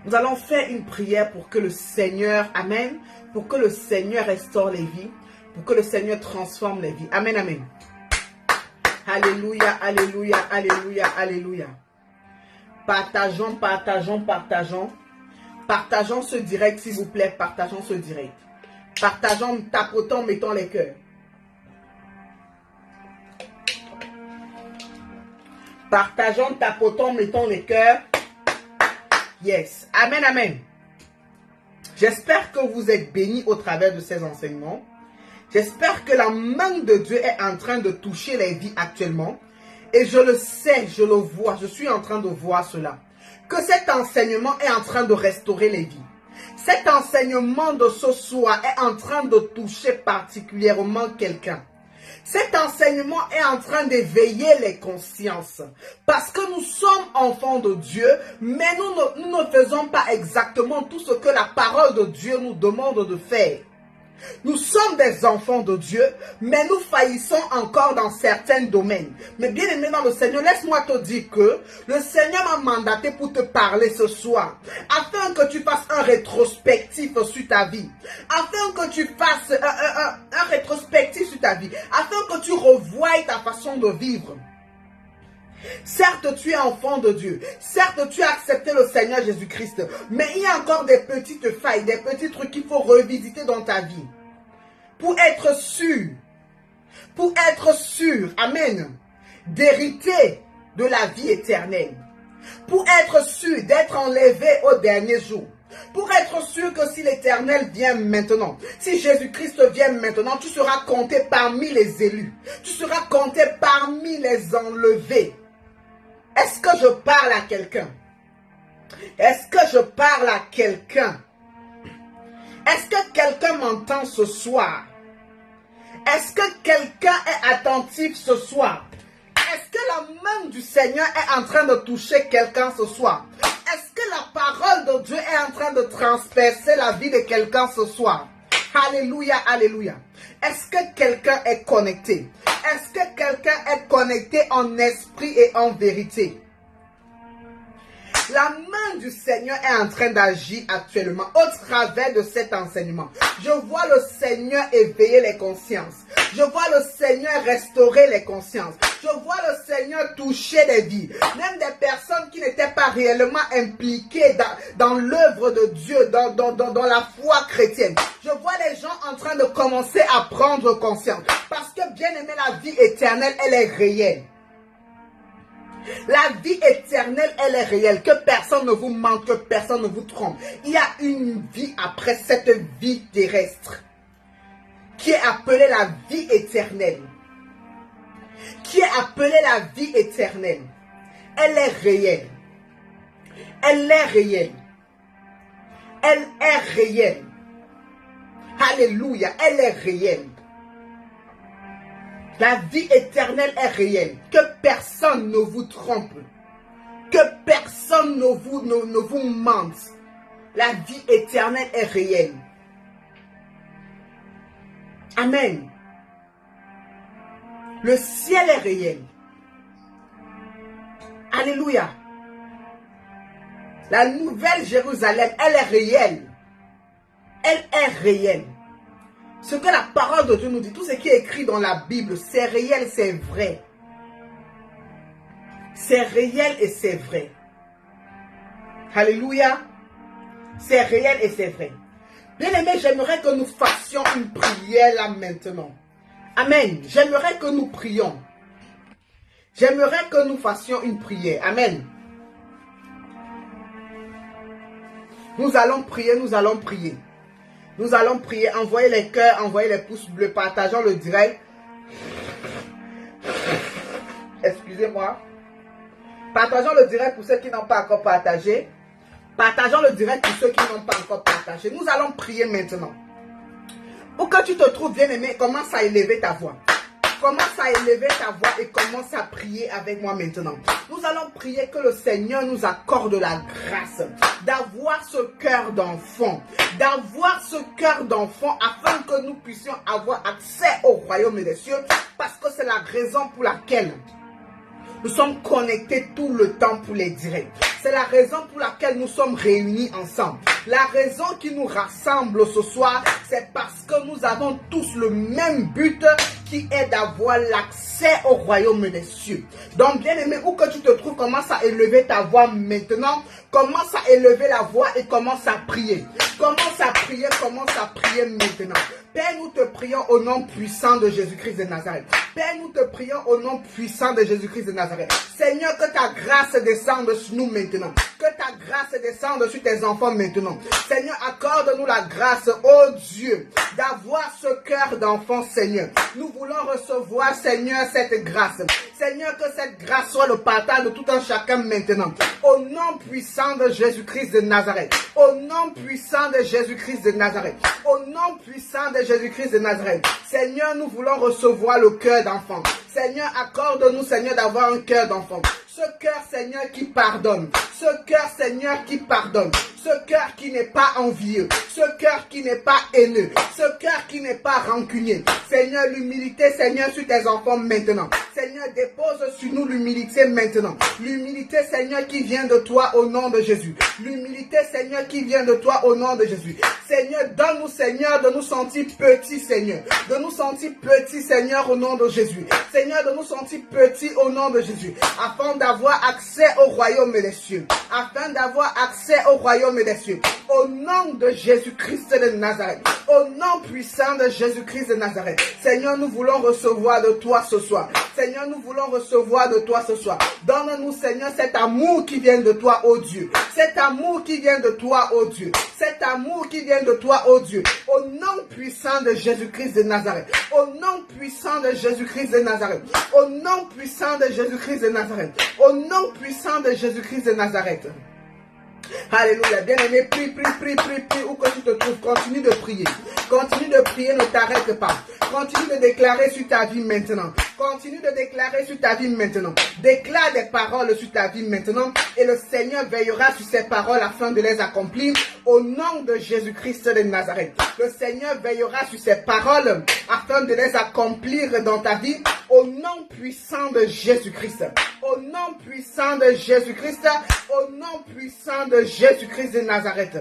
Speaker 1: Nous allons faire une prière pour que le Seigneur, amen, pour que le Seigneur restaure les vies, pour que le Seigneur transforme les vies. Amen, amen. Alléluia, alléluia, alléluia, alléluia. Partageons, partageons, partageons. Partageons ce direct, s'il vous plaît. Partageons ce direct. Partageons, tapotons, mettons les cœurs. Partageons, tapotons, mettons les cœurs. Yes. Amen, amen. J'espère que vous êtes bénis au travers de ces enseignements. J'espère que la main de Dieu est en train de toucher les vies actuellement. Et je le sais, je le vois, je suis en train de voir cela. Que cet enseignement est en train de restaurer les vies. Cet enseignement de ce soir est en train de toucher particulièrement quelqu'un. Cet enseignement est en train d'éveiller les consciences. Parce que nous sommes enfants de Dieu, mais nous ne faisons pas exactement tout ce que la parole de Dieu nous demande de faire. Nous sommes des enfants de Dieu, mais nous faillissons encore dans certains domaines. Mais bien aimé dans le Seigneur, laisse-moi te dire que le Seigneur m'a mandaté pour te parler ce soir, afin que tu fasses un rétrospectif sur ta vie, afin que tu fasses un rétrospectif sur ta vie, afin que tu revoies ta façon de vivre. Certes, tu es enfant de Dieu. Certes, tu as accepté le Seigneur Jésus-Christ. Mais il y a encore des petites failles, des petits trucs qu'il faut revisiter dans ta vie. Pour être sûr, amen, d'hériter de la vie éternelle. Pour être sûr d'être enlevé au dernier jour. Pour être sûr que si l'Éternel vient maintenant, si Jésus-Christ vient maintenant, tu seras compté parmi les élus. Tu seras compté parmi les enlevés. Est-ce que je parle à quelqu'un? Est-ce que je parle à quelqu'un? Est-ce que quelqu'un m'entend ce soir? Est-ce que quelqu'un est attentif ce soir? Est-ce que la main du Seigneur est en train de toucher quelqu'un ce soir? Est-ce que la parole de Dieu est en train de transpercer la vie de quelqu'un ce soir? Alléluia, alléluia. Est-ce que quelqu'un est connecté? Est-ce que quelqu'un est connecté en esprit et en vérité? La main du Seigneur est en train d'agir actuellement au travers de cet enseignement. Je vois le Seigneur éveiller les consciences. Je vois le Seigneur restaurer les consciences. Je vois le Seigneur toucher les vies. Même des personnes qui n'étaient pas réellement impliquées dans l'œuvre de Dieu, dans la foi chrétienne. Je vois les gens en train de commencer à prendre conscience. Parce que bien aimé, la vie éternelle, elle est réelle. La vie éternelle, elle est réelle. Que personne ne vous mente, que personne ne vous trompe. Il y a une vie après cette vie terrestre qui est appelée la vie éternelle. Qui est appelée la vie éternelle. Elle est réelle. Elle est réelle. Elle est réelle. Alléluia, elle est réelle. La vie éternelle est réelle. Que personne ne vous trompe. Que personne ne vous mente. La vie éternelle est réelle. Amen. Le ciel est réel. Alléluia. La nouvelle Jérusalem, elle est réelle. Elle est réelle. Ce que la parole de Dieu nous dit, tout ce qui est écrit dans la Bible, c'est réel, c'est vrai. C'est réel et c'est vrai. Alléluia. C'est réel et c'est vrai. Bien aimé, j'aimerais que nous fassions une prière là maintenant. Amen. J'aimerais que nous prions. J'aimerais que nous fassions une prière. Amen. Nous allons prier, nous allons prier. Nous allons prier. Envoyez les cœurs, envoyez les pouces bleus, partageons le direct. Excusez-moi. Partageons le direct pour ceux qui n'ont pas encore partagé. Partageons le direct pour ceux qui n'ont pas encore partagé. Nous allons prier maintenant. Où que tu te trouves, bien-aimé, commence à élever ta voix. Commence à élever ta voix et commence à prier avec moi maintenant. Nous allons prier que le Seigneur nous accorde la grâce d'avoir ce cœur d'enfant. D'avoir ce cœur d'enfant afin que nous puissions avoir accès au royaume des cieux. Parce que c'est la raison pour laquelle nous sommes connectés tout le temps pour les directs. C'est la raison pour laquelle nous sommes réunis ensemble. La raison qui nous rassemble ce soir, c'est parce que nous avons tous le même but qui est d'avoir l'accès au royaume des cieux. Donc, bien aimé, où que tu te trouves, commence à élever ta voix maintenant. Commence à élever la voix et commence à prier. Commence à prier maintenant. Père, nous te prions au nom puissant de Jésus-Christ de Nazareth. Père, nous te prions au nom puissant de Jésus-Christ de Nazareth. Seigneur, que ta grâce descende sur nous maintenant. Que ta grâce descende sur tes enfants maintenant. Seigneur, accorde-nous la grâce, oh Dieu, d'avoir ce cœur d'enfant, Seigneur. Nous voulons recevoir, Seigneur, cette grâce. Seigneur, que cette grâce soit le partage de tout un chacun maintenant. Au nom puissant de Jésus-Christ de Nazareth. Au nom puissant de Jésus-Christ de Nazareth. Au nom puissant de Jésus-Christ de Nazareth. Seigneur, nous voulons recevoir le cœur d'enfant. Seigneur, accorde-nous, Seigneur, d'avoir un cœur d'enfant. Ce cœur, Seigneur, qui pardonne. Ce cœur, Seigneur, qui pardonne. Ce cœur qui n'est pas envieux. Ce cœur qui n'est pas haineux. Ce cœur qui n'est pas rancunier. Seigneur, l'humilité, Seigneur, sur tes enfants maintenant. Seigneur, dépose sur nous l'humilité maintenant. L'humilité, Seigneur, qui vient de toi au nom de Jésus. L'humilité, Seigneur, qui vient de toi au nom de Jésus. Seigneur, donne-nous, Seigneur, de nous sentir petits, Seigneur. De nous sentir petits, Seigneur, au nom de Jésus. Seigneur, de nous sentir petits au nom de Jésus. Afin d'avoir accès au royaume des cieux. Afin d'avoir accès au royaume des cieux. Au nom de Jésus-Christ de Nazareth. Au nom puissant de Jésus-Christ de Nazareth. Seigneur, nous voulons recevoir de toi ce soir. Seigneur, nous voulons recevoir de toi ce soir. Donne-nous, Seigneur, cet amour qui vient de toi, ô Dieu. Cet amour qui vient de toi, ô Dieu. Cet amour qui vient de toi, ô Dieu. Au nom puissant de Jésus-Christ de Nazareth. Au nom puissant de Jésus-Christ de Nazareth. Au nom puissant de Jésus-Christ de Nazareth. Au nom puissant de Jésus-Christ de Nazareth. Alléluia. Bien-aimé, prie, où que tu te trouves. Continue de prier. Continue de prier, ne t'arrête pas. Continue de déclarer sur ta vie maintenant. Continue de déclarer sur ta vie maintenant. Déclare des paroles sur ta vie maintenant. Et le Seigneur veillera sur ces paroles afin de les accomplir. Au nom de Jésus-Christ de Nazareth. Le Seigneur veillera sur ces paroles afin de les accomplir dans ta vie. Au nom puissant de Jésus-Christ. Au nom puissant de Jésus-Christ. Au nom puissant de Jésus-Christ de Nazareth.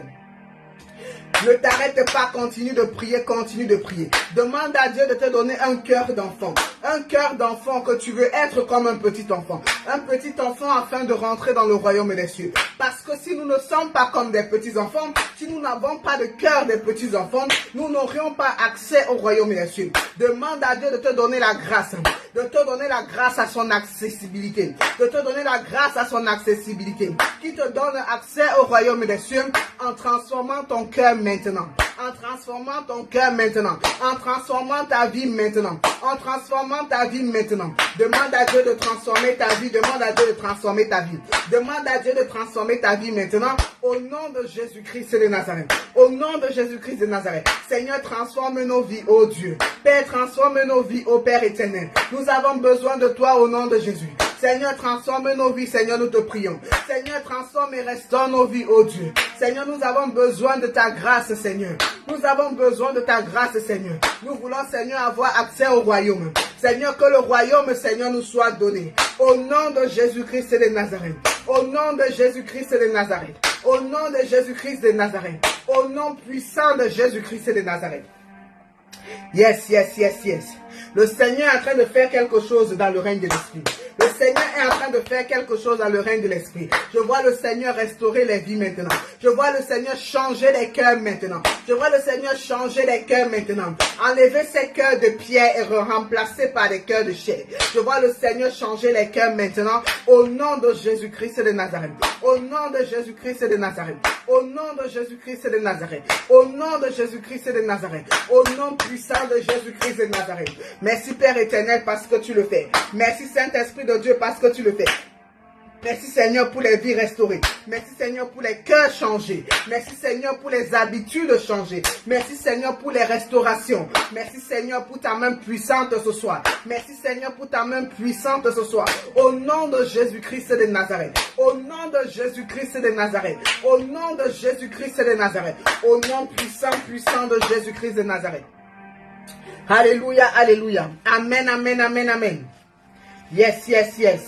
Speaker 1: Ne t'arrête pas, continue de prier, continue de prier. Demande à Dieu de te donner un cœur d'enfant. Un cœur d'enfant que tu veux être comme un petit enfant. Un petit enfant afin de rentrer dans le royaume des cieux. Parce que si nous ne sommes pas comme des petits enfants, si nous n'avons pas de cœur des petits enfants, nous n'aurions pas accès au royaume des cieux. Demande à Dieu de te donner la grâce. De te donner la grâce à son accessibilité. De te donner la grâce à son accessibilité. Qui te donne accès au royaume des cieux en transformant ton cœur maintenant. en transformant ton cœur maintenant, en transformant ta vie maintenant, en transformant ta vie maintenant. Demande à Dieu de transformer ta vie, demande à Dieu de transformer ta vie. Demande à Dieu de transformer ta vie maintenant au nom de Jésus-Christ de Nazareth. Au nom de Jésus-Christ de Nazareth. Seigneur, transforme nos vies, ô Dieu. Père, transforme nos vies, ô Père éternel. Nous avons besoin de toi au nom de Jésus. Seigneur, transforme nos vies, Seigneur, nous te prions. Seigneur, transforme et restaure nos vies, ô Dieu. Seigneur, nous avons besoin de ta grâce, Seigneur. Nous avons besoin de ta grâce, Seigneur. Nous voulons, Seigneur, avoir accès au royaume. Seigneur, que le royaume, Seigneur, nous soit donné. Au nom de Jésus-Christ de Nazareth. Au nom de Jésus-Christ de Nazareth. Au nom de Jésus-Christ de Nazareth. Au nom puissant de Jésus-Christ de Nazareth. Yes, yes, yes, yes. Le Seigneur est en train de faire quelque chose dans le règne de l'Esprit. Le Seigneur est en train de faire quelque chose dans le règne de l'Esprit. Je vois le Seigneur restaurer les vies maintenant. Je vois le Seigneur changer les cœurs maintenant. Je vois le Seigneur changer les cœurs maintenant. Enlever ces cœurs de pierre et remplacer par des cœurs de chair. Je vois le Seigneur changer les cœurs maintenant au nom de Jésus-Christ de Nazareth. Au nom de Jésus-Christ de Nazareth. Au nom de Jésus-Christ de Nazareth. Au nom de Jésus-Christ de Nazareth. Au nom puissant de Jésus-Christ de Nazareth. Merci Père éternel parce que tu le fais. Merci Saint-Esprit de Dieu parce que tu le fais. Merci Seigneur pour les vies restaurées. Merci Seigneur pour les cœurs changés. Merci Seigneur pour les habitudes changées. Merci Seigneur pour les restaurations. Merci Seigneur pour ta main puissante ce soir. Merci Seigneur pour ta main puissante ce soir. Au nom de Jésus-Christ de Nazareth. Au nom de Jésus-Christ de Nazareth. Au nom de Jésus-Christ de Nazareth. Au nom puissant, puissant de Jésus-Christ de Nazareth. Alléluia, alléluia. Amen, amen, amen, amen. Yes, yes, yes.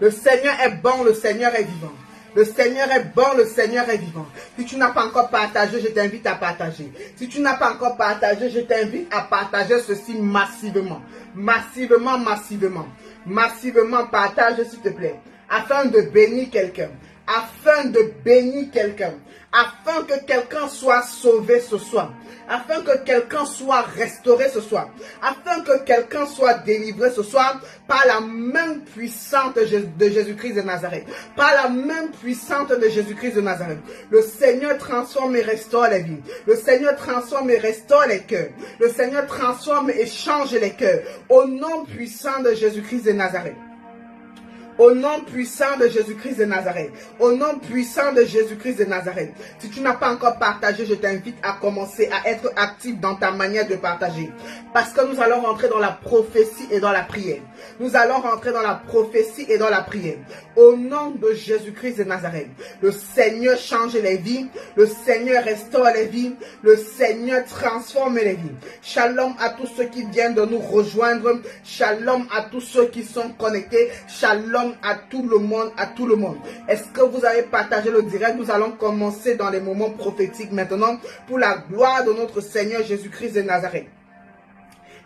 Speaker 1: Le Seigneur est bon, le Seigneur est vivant. Le Seigneur est bon, le Seigneur est vivant. Si tu n'as pas encore partagé, je t'invite à partager. Si tu n'as pas encore partagé, je t'invite à partager ceci massivement. Massivement, massivement. Massivement, partage s'il te plaît. Afin de bénir quelqu'un. Afin de bénir quelqu'un. Afin que quelqu'un soit sauvé ce soir. Afin que quelqu'un soit restauré ce soir. Afin que quelqu'un soit délivré ce soir par la main puissante de Jésus-Christ de Nazareth. Par la main puissante de Jésus-Christ de Nazareth. Le Seigneur transforme et restaure les vies. Le Seigneur transforme et restaure les cœurs. Le Seigneur transforme et change les cœurs. Au nom puissant de Jésus-Christ de Nazareth. Au nom puissant de Jésus-Christ de Nazareth. Au nom puissant de Jésus-Christ de Nazareth. Si tu n'as pas encore partagé, je t'invite à commencer à être actif dans ta manière de partager. Parce que nous allons rentrer dans la prophétie et dans la prière. Nous allons rentrer dans la prophétie et dans la prière. Au nom de Jésus-Christ de Nazareth. Le Seigneur change les vies. Le Seigneur restaure les vies. Le Seigneur transforme les vies. Shalom à tous ceux qui viennent de nous rejoindre. Shalom à tous ceux qui sont connectés. Shalom à tout le monde, à tout le monde. Est-ce que vous avez partagé le direct? Nous allons commencer dans les moments prophétiques maintenant pour la gloire de notre Seigneur Jésus-Christ de Nazareth.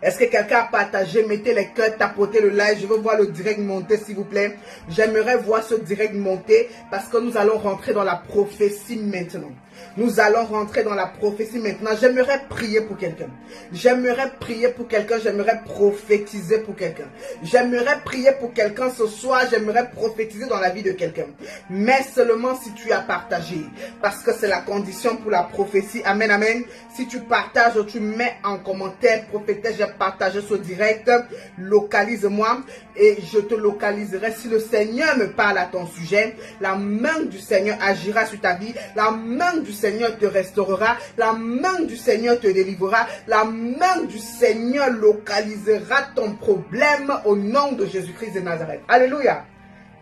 Speaker 1: Est-ce que quelqu'un a partagé? Mettez les cœurs, tapotez le live. Je veux voir le direct monter, s'il vous plaît. J'aimerais voir ce direct monter parce que nous allons rentrer dans la prophétie maintenant. Nous allons rentrer dans la prophétie maintenant. J'aimerais prier pour quelqu'un. J'aimerais prier pour quelqu'un. J'aimerais prophétiser pour quelqu'un. J'aimerais prier pour quelqu'un ce soir. J'aimerais prophétiser dans la vie de quelqu'un. Mais seulement si tu as partagé. Parce que c'est la condition pour la prophétie. Amen, amen. Si tu partages, tu mets en commentaire, prophétesse, j'ai partagé ce direct. Localise-moi et je te localiserai. Si le Seigneur me parle à ton sujet, la main du Seigneur agira sur ta vie. La main du Seigneur te restaurera. La main du Seigneur te délivrera. La main du Seigneur localisera ton problème au nom de Jésus-Christ de Nazareth. Alléluia.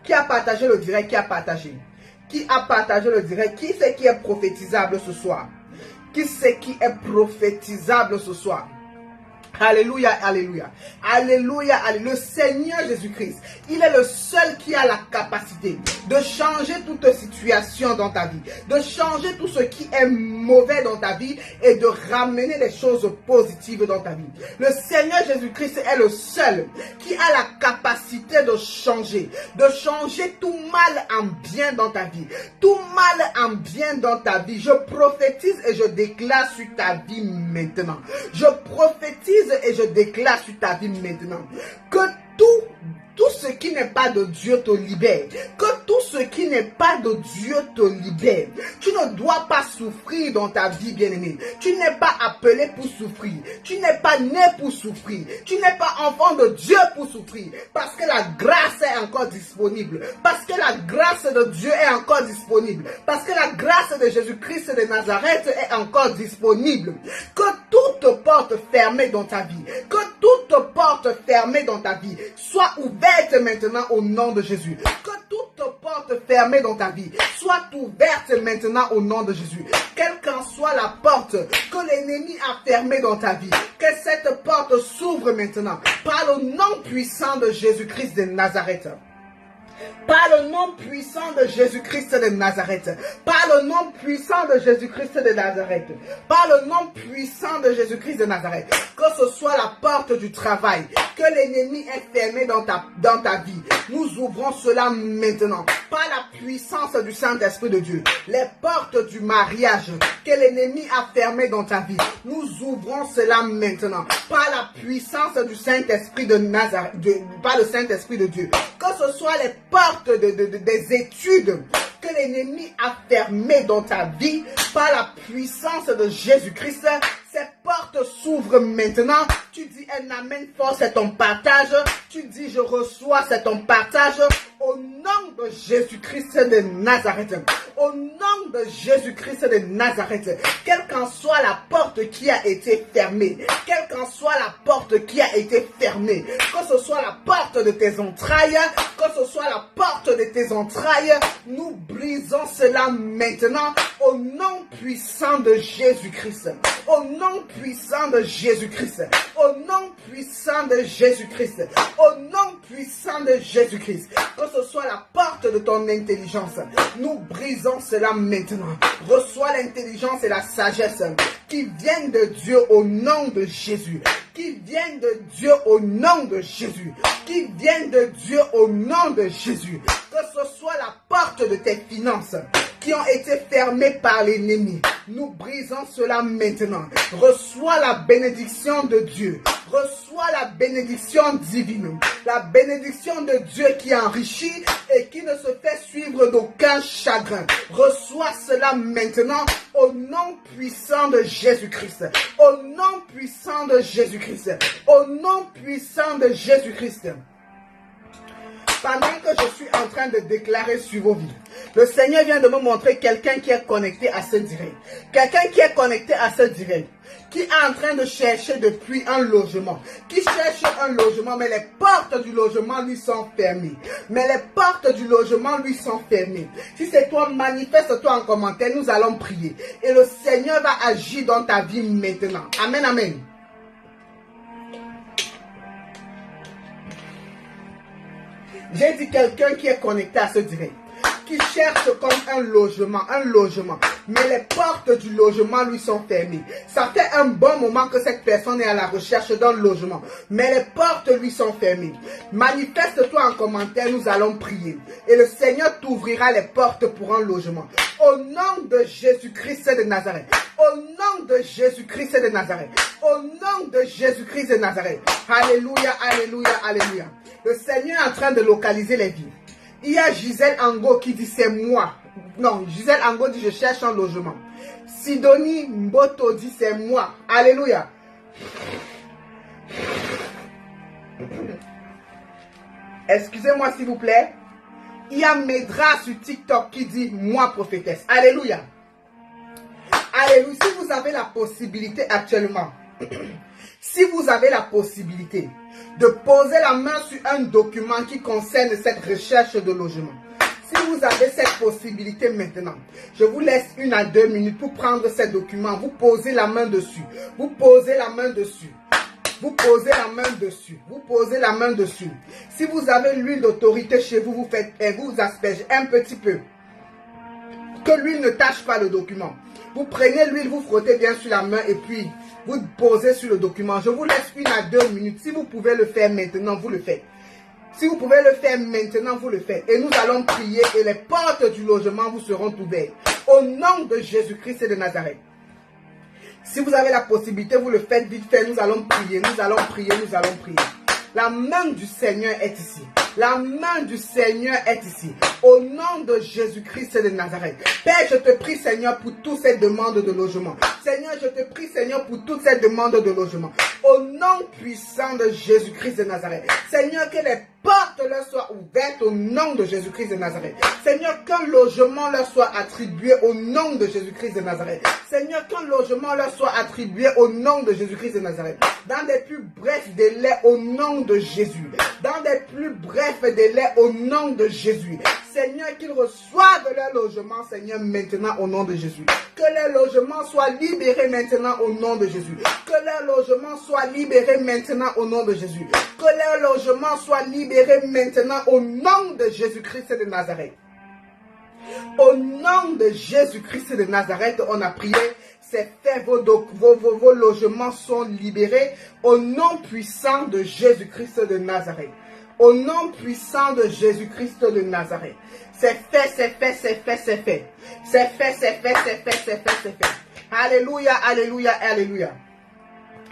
Speaker 1: Qui a partagé le direct? Qui a partagé? Qui a partagé le direct? Qui c'est qui est prophétisable ce soir? Qui c'est qui est prophétisable ce soir? Alléluia, alléluia, alléluia, alléluia. Le Seigneur Jésus-Christ, il est le seul qui a la capacité de changer toute situation dans ta vie, de changer tout ce qui est mauvais dans ta vie et de ramener les choses positives dans ta vie. Le Seigneur Jésus-Christ est le seul qui a la capacité de changer tout mal en bien dans ta vie, tout mal en bien dans ta vie. Je prophétise et je déclare sur ta vie maintenant. Je prophétise et je déclare sur ta vie maintenant que tout tout ce qui n'est pas de Dieu te libère. Que tout ce qui n'est pas de Dieu te libère. Tu ne dois pas souffrir dans ta vie, bien-aimé. Tu n'es pas appelé pour souffrir. Tu n'es pas né pour souffrir. Tu n'es pas enfant de Dieu pour souffrir. Parce que la grâce est encore disponible. Parce que la grâce de Dieu est encore disponible. Parce que la grâce de Jésus-Christ de Nazareth est encore disponible. Que toute porte fermée dans ta vie, que toute porte fermée dans ta vie soit ouverte maintenant au nom de Jésus. Que toute porte fermée dans ta vie soit ouverte maintenant au nom de Jésus. Quelle qu'en soit la porte que l'ennemi a fermée dans ta vie, que cette porte s'ouvre maintenant par le nom puissant de Jésus-Christ de Nazareth. Par le nom puissant de Jésus-Christ de Nazareth. Par le nom puissant de Jésus-Christ de Nazareth. Par le nom puissant de Jésus-Christ de Nazareth. Que ce soit la porte du travail, que l'ennemi est fermé dans ta vie. Nous ouvrons cela maintenant. Par la puissance du Saint-Esprit de Dieu. Les portes du mariage que l'ennemi a fermées dans ta vie. Nous ouvrons cela maintenant. Par la puissance du Saint-Esprit de Nazareth. Par le Saint-Esprit de Dieu. Que ce soit les portes des études que l'ennemi a fermées dans ta vie, par la puissance de Jésus-Christ, ces portes s'ouvrent maintenant. Tu dis un amen fort, c'est ton partage. Tu dis je reçois, c'est ton partage. Au nom de Jésus-Christ de Nazareth. Au nom de Jésus-Christ de Nazareth. Quelle qu'en soit la porte qui a été fermée. Quelle qu'en soit la porte qui a été fermée. Que ce soit la porte de tes entrailles. Que ce soit la porte de tes entrailles. Nous brisons cela maintenant. Au nom puissant de Jésus-Christ. Au nom puissant de Jésus-Christ. Au nom puissant de Jésus-Christ. Au nom puissant de Jésus-Christ. Que ce soit la porte de ton intelligence. Nous brisons cela maintenant. Reçois l'intelligence et la sagesse qui viennent de Dieu au nom de Jésus. Qui viennent de Dieu au nom de Jésus. Qui viennent de Dieu au nom de Jésus. Que ce soit la porte de tes finances qui ont été fermées par l'ennemi. Nous brisons cela maintenant. Reçois la bénédiction de Dieu. Reçois la bénédiction divine. La bénédiction de Dieu qui enrichit et qui ne se fait suivre d'aucun chagrin. Reçois cela maintenant au nom puissant de Jésus-Christ. Au nom puissant de Jésus-Christ. Au nom puissant de Jésus-Christ. Pendant que je suis en train de déclarer sur vos vies, le Seigneur vient de me montrer quelqu'un qui est connecté à ce direct. Quelqu'un qui est connecté à ce direct. Qui est en train de chercher depuis un logement. Qui cherche un logement, mais les portes du logement lui sont fermées. Mais les portes du logement lui sont fermées. Si c'est toi, manifeste-toi en commentaire. Nous allons prier. Et le Seigneur va agir dans ta vie maintenant. Amen, amen. J'ai dit quelqu'un qui est connecté à ce direct, qui cherche comme un logement, mais les portes du logement lui sont fermées. Ça fait un bon moment que cette personne est à la recherche d'un logement, mais les portes lui sont fermées. Manifeste-toi en commentaire, nous allons prier. Et le Seigneur t'ouvrira les portes pour un logement. Au nom de Jésus-Christ de Nazareth. Au nom de Jésus-Christ de Nazareth. Au nom de Jésus-Christ de Nazareth. Alléluia, alléluia, alléluia. Le Seigneur est en train de localiser les vies. Il y a Gisèle Ango qui dit c'est moi. Non, Gisèle Ango dit je cherche un logement. Sidonie Mboto dit c'est moi. Alléluia. Excusez-moi s'il vous plaît. Il y a Medra sur TikTok qui dit moi prophétesse. Alléluia. Alléluia. Si vous avez la possibilité actuellement, si vous avez la possibilité de poser la main sur un document qui concerne cette recherche de logement, si vous avez cette possibilité maintenant, je vous laisse 1 à 2 minutes pour prendre ces documents. Vous posez la main dessus. Vous posez la main dessus. Vous posez la main dessus. Vous posez la main dessus. Si vous avez l'huile d'autorité chez vous, vous faites et vous aspergez un petit peu. Que l'huile ne tâche pas le document. Vous prenez l'huile, vous frottez bien sur la main et puis vous posez sur le document. Je vous laisse 1 à 2 minutes. Si vous pouvez le faire maintenant, vous le faites. Si vous pouvez le faire maintenant, vous le faites. Et nous allons prier et les portes du logement vous seront ouvertes. Au nom de Jésus-Christ de Nazareth. Si vous avez la possibilité, vous le faites vite fait. Nous allons prier, nous allons prier, nous allons prier. La main du Seigneur est ici. La main du Seigneur est ici. Au nom de Jésus-Christ de Nazareth. Père, je te prie, Seigneur, pour toutes ces demandes de logement. Seigneur, je te prie, Seigneur, pour toutes ces demandes de logement. Au nom puissant de Jésus-Christ de Nazareth. Seigneur, que les portes leur soient ouvertes au nom de Jésus-Christ de Nazareth. Seigneur, qu'un logement leur soit attribué au nom de Jésus-Christ de Nazareth. Seigneur, qu'un logement leur soit attribué au nom de Jésus-Christ de Nazareth. Dans des plus brefs délais au nom de Jésus. Dans des plus brefs délais au nom de Jésus. Seigneur, qu'ils reçoivent leur logement, Seigneur, maintenant au nom de Jésus. Que les logements soient libérés maintenant au nom de Jésus. Que les logements soient libérés maintenant au nom de Jésus. Que les logements soient libérés maintenant au nom de Jésus-Christ de Nazareth. Au nom de Jésus-Christ de Nazareth, on a prié. C'est fait, vos logements sont libérés au nom puissant de Jésus-Christ de Nazareth. Au nom puissant de Jésus-Christ de Nazareth. C'est fait, c'est fait, c'est fait, c'est fait. C'est fait, c'est fait, c'est fait, c'est fait, c'est fait. Alléluia, alléluia, alléluia.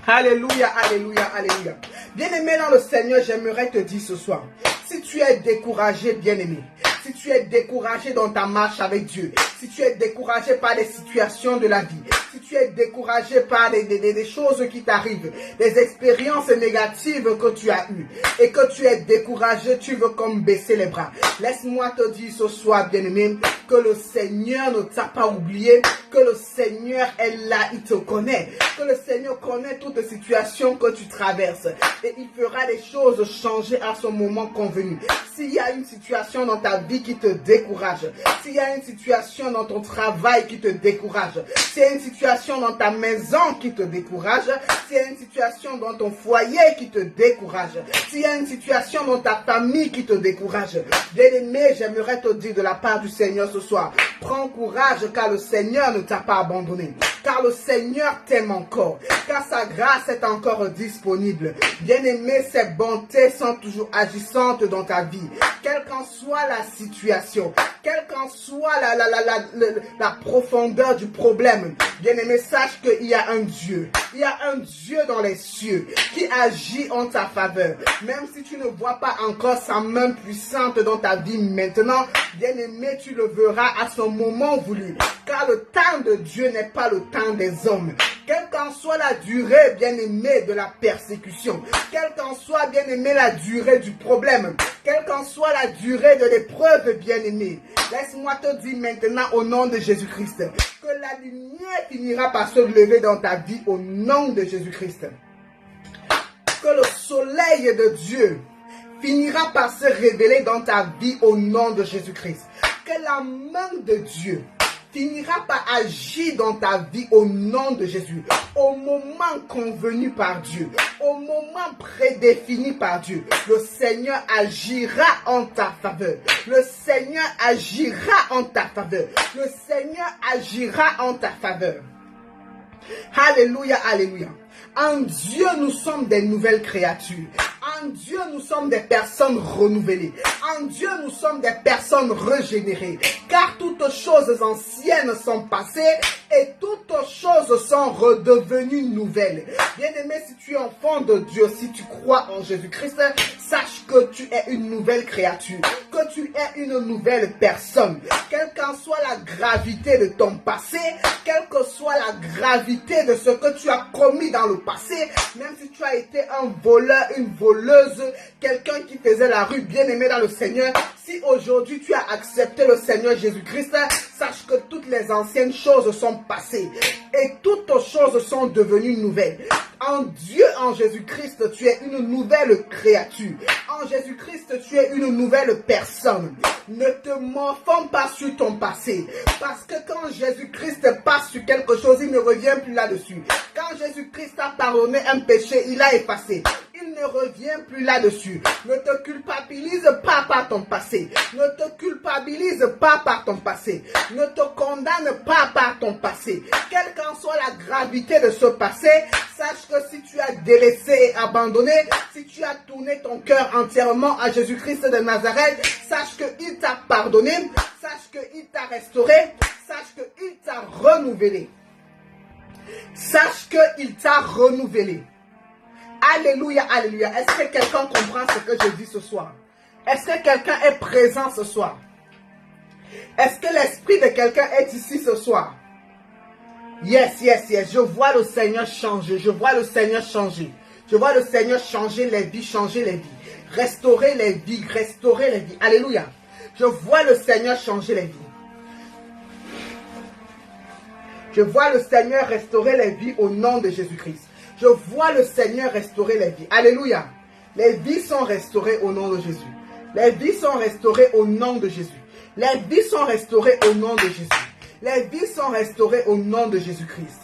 Speaker 1: Alléluia, alléluia, alléluia. Bien-aimé dans le Seigneur, j'aimerais te dire ce soir, si tu es découragé, bien-aimé, si tu es découragé dans ta marche avec Dieu, si tu es découragé par les situations de la vie, si tu es découragé par des choses qui t'arrivent, des expériences négatives que tu as eues, et que tu es découragé, tu veux comme baisser les bras. Laisse-moi te dire ce soir, bien-aimé, que le Seigneur ne t'a pas oublié, que le Seigneur est là, il te connaît, que le Seigneur connaît toutes situations que tu traverses, et il fera les choses changer à son moment convenu. S'il y a une situation dans ta vie qui te décourage, s'il y a une situation dans ton travail qui te décourage, s'il y a une situation dans ta maison qui te décourage, s'il y a une situation dans ton foyer qui te décourage, s'il y a une situation dans ta famille qui te décourage, bien-aimé, j'aimerais te dire de la part du Seigneur ce soir, prends courage car le Seigneur ne t'a pas abandonné, car le Seigneur t'aime encore, car sa grâce est encore disponible. Bien-aimé, ses bontés sont toujours agissantes dans ta vie, quelle qu'en soit la situation, quelle qu'en soit la profondeur du problème. Bien-aimé, sache qu'il y a un Dieu. Il y a un Dieu dans les cieux qui agit en ta faveur. Même si tu ne vois pas encore sa main puissante dans ta vie maintenant, bien-aimé, tu le verras à son moment voulu. Car le temps de Dieu n'est pas le temps des hommes. Quelle qu'en soit la durée, bien-aimé, de la persécution, quelle qu'en soit, bien-aimé, la durée du problème, quelle qu'en soit la durée de l'épreuve, bien-aimé, laisse-moi te dire maintenant au nom de Jésus-Christ que la lumière finira par se lever dans ta vie au nom de Jésus-Christ. Que le soleil de Dieu finira par se révéler dans ta vie au nom de Jésus-Christ. Que la main de Dieu finira par agir dans ta vie au nom de Jésus, au moment convenu par Dieu, au moment prédéfini par Dieu. Le Seigneur agira en ta faveur. Le Seigneur agira en ta faveur. Le Seigneur agira en ta faveur. Alléluia, alléluia. En Dieu, nous sommes des nouvelles créatures. En Dieu, nous sommes des personnes renouvelées. En Dieu, nous sommes des personnes régénérées. Car toutes choses anciennes sont passées et toutes choses sont redevenues nouvelles. Bien-aimé, si tu es enfant de Dieu, si tu crois en Jésus-Christ, sache que tu es une nouvelle créature, que tu es une nouvelle personne. Quelle qu'en soit la gravité de ton passé, quelle que soit la gravité de ce que tu as commis dans le passé, même si tu as été un voleur, une voleuse, quelqu'un qui faisait la rue, bien-aimé dans le Seigneur, si aujourd'hui tu as accepté le Seigneur Jésus-Christ, sache que toutes les anciennes choses sont passées et toutes choses sont devenues nouvelles. En Dieu, en Jésus-Christ, tu es une nouvelle créature. En Jésus-Christ, tu es une nouvelle personne. Ne te morfonds pas sur ton passé. Parce que quand Jésus-Christ passe sur quelque chose, il ne revient plus là-dessus. Quand Jésus-Christ a pardonné un péché, il a effacé. Il ne revient plus là-dessus. Ne te culpabilise pas par ton passé. Ne te culpabilise pas par ton passé. Ne te condamne pas par ton passé. Quelle qu'en soit la gravité de ce passé, sache que si tu as délaissé et abandonné, si tu as tourné ton cœur entièrement à Jésus-Christ de Nazareth, sache qu'il t'a pardonné, sache qu'il t'a restauré, sache qu'il t'a renouvelé. Sache qu'il t'a renouvelé. Alléluia, alléluia. Est-ce que quelqu'un comprend ce que je dis ce soir? Est-ce que quelqu'un est présent ce soir? Est-ce que l'esprit de quelqu'un est ici ce soir? Yes, yes, yes. Je vois le Seigneur changer. Je vois le Seigneur changer. Je vois le Seigneur changer les vies, changer les vies. Restaurer les vies, restaurer les vies. Alléluia. Je vois le Seigneur changer les vies. Je vois le Seigneur restaurer les vies au nom de Jésus-Christ. Je vois le Seigneur restaurer les vies. Alléluia. Les vies sont restaurées au nom de Jésus. Les vies sont restaurées au nom de Jésus. Les vies sont restaurées au nom de Jésus. Les vies sont restaurées au nom de Jésus-Christ.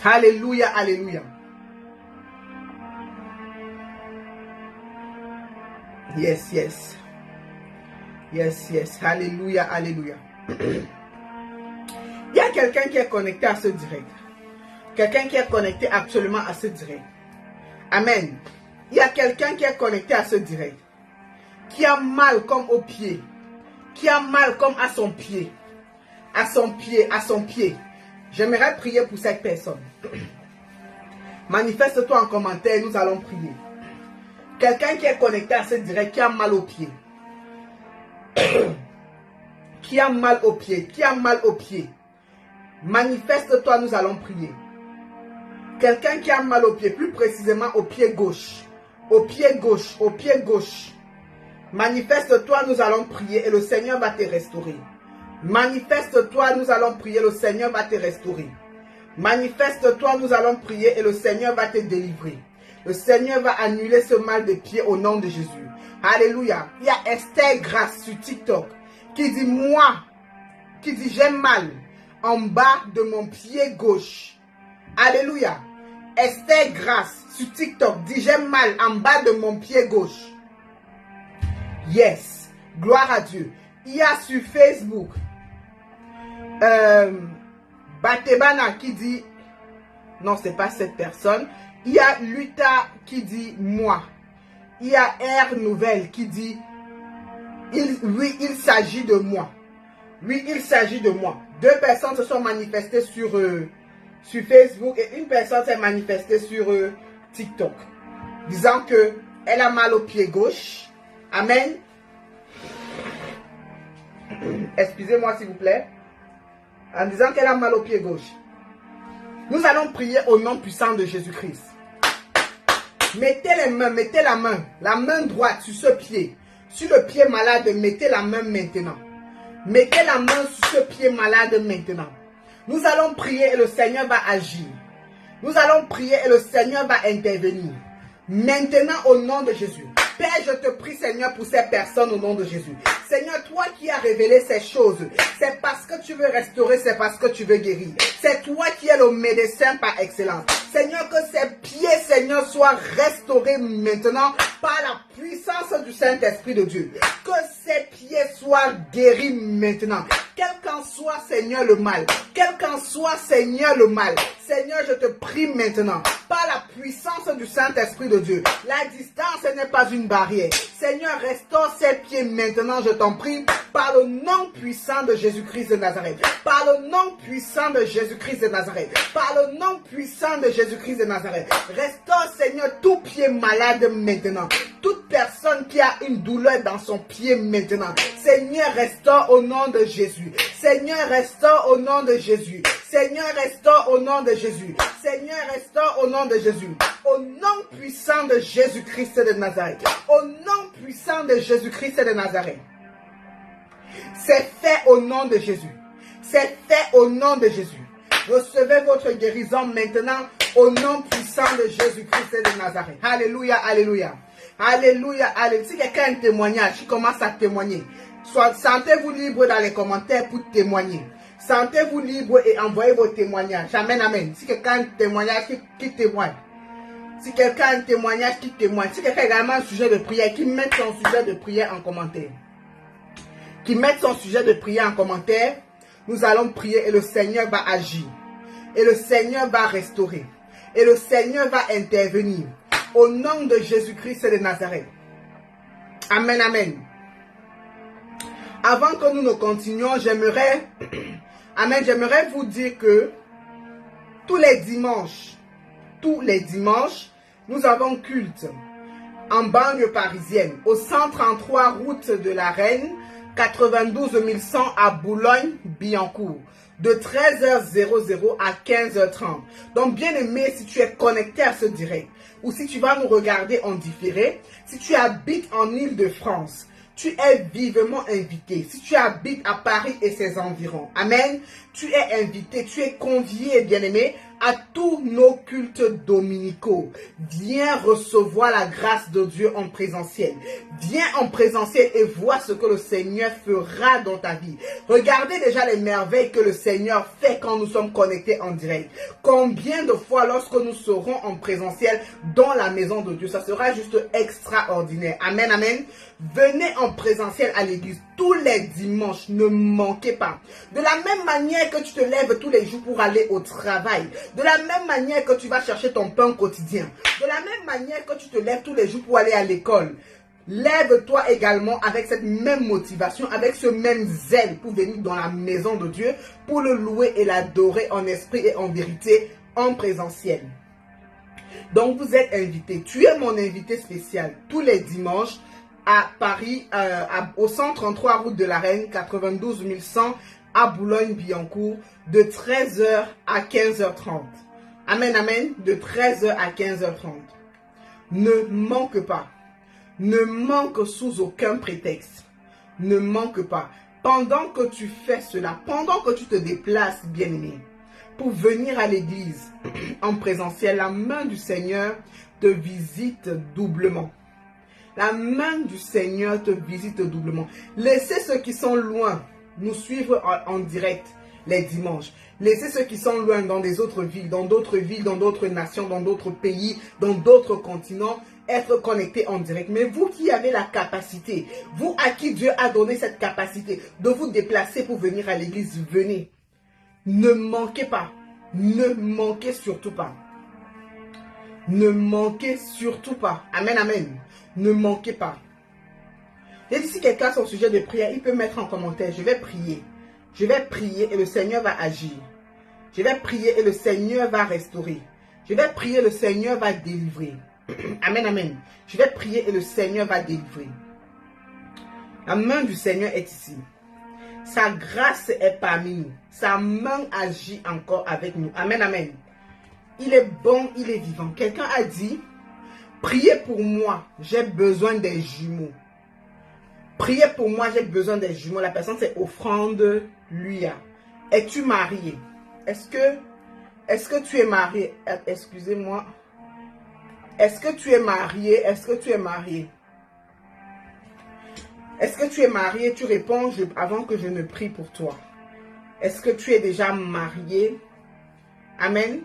Speaker 1: Alléluia, alléluia. Yes, yes. Yes, yes. Alléluia, alléluia. Il y a quelqu'un qui est connecté à ce direct. Quelqu'un qui est connecté actuellement à ce direct. Amen. Il y a quelqu'un qui est connecté à ce direct. Qui a mal comme au pied. Qui a mal comme à son pied. À son pied, à son pied. J'aimerais prier pour cette personne. Manifeste-toi en commentaire, nous allons prier. Quelqu'un qui est connecté à ce direct, qui a mal au pied. Qui a mal au pied, qui a mal au pied. Manifeste-toi, nous allons prier. Quelqu'un qui a mal au pied, plus précisément au pied gauche. Au pied gauche, au pied gauche. Manifeste-toi, nous allons prier et le Seigneur va te restaurer. Manifeste-toi, nous allons prier, le Seigneur va te restaurer. Manifeste-toi, nous allons prier et le Seigneur va te délivrer. Le Seigneur va annuler ce mal de pied au nom de Jésus. Alléluia. Il y a Esther Grâce sur TikTok qui dit moi, qui dit j'ai mal en bas de mon pied gauche. Alléluia. Esther Grâce sur TikTok dit j'ai mal en bas de mon pied gauche. Yes. Gloire à Dieu. Il y a sur Facebook Batebana qui dit non, c'est pas cette personne. Il y a Luta qui dit moi. Il y a R Nouvelle qui dit oui, il s'agit de moi. Oui, il s'agit de moi. Deux personnes se sont manifestées sur Facebook et une personne s'est manifestée sur TikTok. Disant que elle a mal au pied gauche. Amen. Excusez-moi s'il vous plaît. En disant qu'elle a mal au pied gauche. Nous allons prier au nom puissant de Jésus-Christ. Mettez les mains, mettez la main droite sur ce pied. Sur le pied malade, mettez la main maintenant. Mettez la main sur ce pied malade maintenant. Nous allons prier et le Seigneur va agir. Nous allons prier et le Seigneur va intervenir. Maintenant au nom de Jésus. Père, je te prie Seigneur pour ces personnes au nom de Jésus. Seigneur, toi qui as révélé ces choses, c'est parce que tu veux restaurer, c'est parce que tu veux guérir. C'est toi qui es le médecin par excellence. Seigneur, que ces pieds, Seigneur, soient restaurés maintenant par la puissance du Saint-Esprit de Dieu. Que ces pieds soient guéris maintenant. Quel qu'en soit, Seigneur, le mal. Quel qu'en soit, Seigneur, le mal. Seigneur, je te prie maintenant, par la puissance du Saint-Esprit de Dieu. La distance n'est pas une barrière. Seigneur, restaure ces pieds maintenant, je t'en prie, par le nom puissant de Jésus-Christ de Nazareth. Par le nom puissant de Jésus-Christ de Nazareth. Par le nom puissant de Jésus-Christ de Nazareth. Restaure, Seigneur, tout pied malade maintenant. Toute personne qui a une douleur dans son pied maintenant. Seigneur, restaure au nom de Jésus. Seigneur, restaure au nom de Jésus. Seigneur, restaure au nom de Jésus. Seigneur, restaure au nom de Jésus. Au nom puissant de Jésus-Christ de Nazareth. Au nom puissant de Jésus-Christ de Nazareth. C'est fait au nom de Jésus. C'est fait au nom de Jésus. Recevez votre guérison maintenant au nom puissant de Jésus-Christ de Nazareth. Alléluia, alléluia. Alléluia, alléluia. Si quelqu'un a un témoignage, qui commence à témoigner, sentez-vous libre dans les commentaires pour témoigner. Sentez-vous libre et envoyez vos témoignages. Amen, amen. Si quelqu'un a un témoignage qui témoigne. Si quelqu'un a un témoignage qui témoigne. Si quelqu'un a également un sujet de prière, qui mette son sujet de prière en commentaire. Qui mette son sujet de prière en commentaire. Nous allons prier et le Seigneur va agir. Et le Seigneur va restaurer. Et le Seigneur va intervenir. Au nom de Jésus-Christ de Nazareth. Amen, amen. Avant que nous ne continuions, j'aimerais vous dire que tous les dimanches, nous avons culte. en banlieue parisienne, au 133 route de la Reine, 92 100 à Boulogne-Billancourt, de 13h00 à 15h30. Donc, bien aimé, si tu es connecté à ce direct, ou si tu vas nous regarder en différé, si tu habites en Île-de-France, tu es vivement invité. Si tu habites à Paris et ses environs, amen, tu es invité, tu es convié, bien-aimé, à tous nos cultes dominicaux. Viens recevoir la grâce de Dieu en présentiel. Viens en présentiel et vois ce que le Seigneur fera dans ta vie. Regardez déjà les merveilles que le Seigneur fait quand nous sommes connectés en direct. Combien de fois lorsque nous serons en présentiel dans la maison de Dieu, ça sera juste extraordinaire. Amen, amen. Venez en présentiel à l'église tous les dimanches, ne manquez pas. De la même manière que tu te lèves tous les jours pour aller au travail, de la même manière que tu vas chercher ton pain quotidien, de la même manière que tu te lèves tous les jours pour aller à l'école, lève-toi également avec cette même motivation, avec ce même zèle pour venir dans la maison de Dieu, pour le louer et l'adorer en esprit et en vérité, en présentiel. Donc vous êtes invité, tu es mon invité spécial tous les dimanches, à Paris, au 133 route de la Reine, 92 100 à Boulogne-Billancourt, de 13h à 15h30. Amen, amen, de 13h à 15h30. Ne manque pas. Ne manque sous aucun prétexte. Ne manque pas. Pendant que tu fais cela, pendant que tu te déplaces, bien-aimé, pour venir à l'église en présentiel, la main du Seigneur te visite doublement. La main du Seigneur te visite doublement. Laissez ceux qui sont loin nous suivre en direct les dimanches. Laissez ceux qui sont loin dans des autres villes, dans d'autres nations, dans d'autres pays, dans d'autres continents, être connectés en direct. Mais vous qui avez la capacité, vous à qui Dieu a donné cette capacité de vous déplacer pour venir à l'église, venez. Ne manquez pas. Ne manquez surtout pas. Ne manquez surtout pas. Amen, amen. Ne manquez pas. Et si quelqu'un a son sujet de prière, il peut mettre en commentaire. Je vais prier. Je vais prier et le Seigneur va agir. Je vais prier et le Seigneur va restaurer. Je vais prier et le Seigneur va délivrer. Amen, amen. Je vais prier et le Seigneur va délivrer. La main du Seigneur est ici. Sa grâce est parmi nous. Sa main agit encore avec nous. Amen, amen. Il est bon, il est vivant. Quelqu'un a dit, priez pour moi, j'ai besoin des jumeaux. Priez pour moi, j'ai besoin des jumeaux. La personne, c'est Offrande Luya. Es-tu marié? Est-ce que tu es marié? Excusez-moi. Est-ce que tu es marié? Est-ce que tu es marié? Est-ce que tu es marié? Tu réponds avant que je ne prie pour toi. Est-ce que tu es déjà marié? Amen.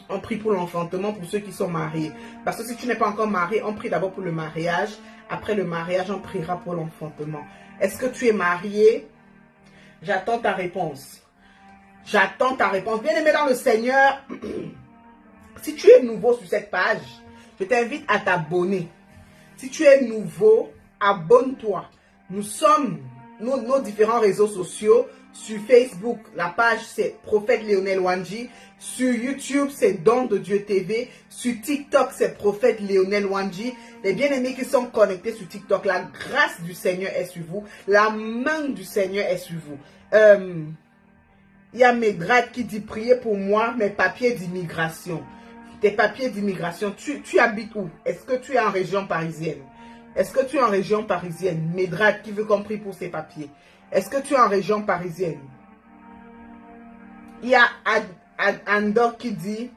Speaker 1: On prie pour l'enfantement pour ceux qui sont mariés. Parce que si tu n'es pas encore marié, on prie d'abord pour le mariage. Après le mariage, on priera pour l'enfantement. Est-ce que tu es marié? J'attends ta réponse. J'attends ta réponse. Bien-aimé dans le Seigneur, si tu es nouveau sur cette page, je t'invite à t'abonner. Si tu es nouveau, abonne-toi. Nous sommes, nos différents réseaux sociaux. Sur Facebook, la page c'est Prophète Léonel Wanji. Sur YouTube, c'est Don de Dieu TV. Sur TikTok, c'est Prophète Léonel Wanji. Les bien-aimés qui sont connectés sur TikTok, la grâce du Seigneur est sur vous. La main du Seigneur est sur vous. Il y a Medrad qui dit, priez pour moi, mes papiers d'immigration. Tes papiers d'immigration, tu habites où? Est-ce que tu es en région parisienne? Est-ce que tu es en région parisienne? Medrad qui veut qu'on prie pour ses papiers. Est-ce que tu es en région parisienne? Il y a Andor qui dit,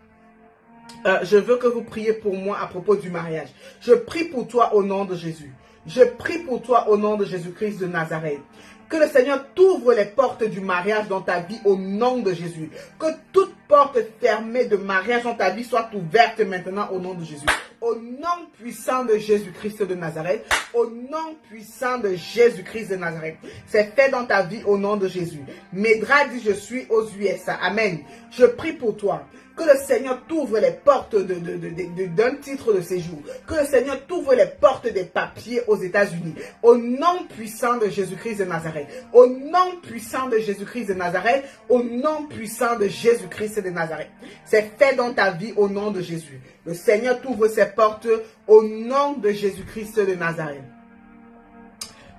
Speaker 1: je veux que vous priez pour moi à propos du mariage. Je prie pour toi au nom de Jésus. Je prie pour toi au nom de Jésus-Christ de Nazareth. Que le Seigneur t'ouvre les portes du mariage dans ta vie au nom de Jésus. Que toute porte fermée de mariage dans ta vie soit ouverte maintenant au nom de Jésus. Au nom puissant de Jésus-Christ de Nazareth. Au nom puissant de Jésus-Christ de Nazareth. C'est fait dans ta vie au nom de Jésus. Medra dit, je suis aux USA. Amen. Je prie pour toi. Que le Seigneur t'ouvre les portes d'un titre de séjour. Que le Seigneur t'ouvre les portes des papiers aux États-Unis. Au nom puissant de Jésus-Christ de Nazareth. Au nom puissant de Jésus-Christ de Nazareth. Au nom puissant de Jésus-Christ de Nazareth. C'est fait dans ta vie au nom de Jésus. Le Seigneur t'ouvre ses portes au nom de Jésus-Christ de Nazareth.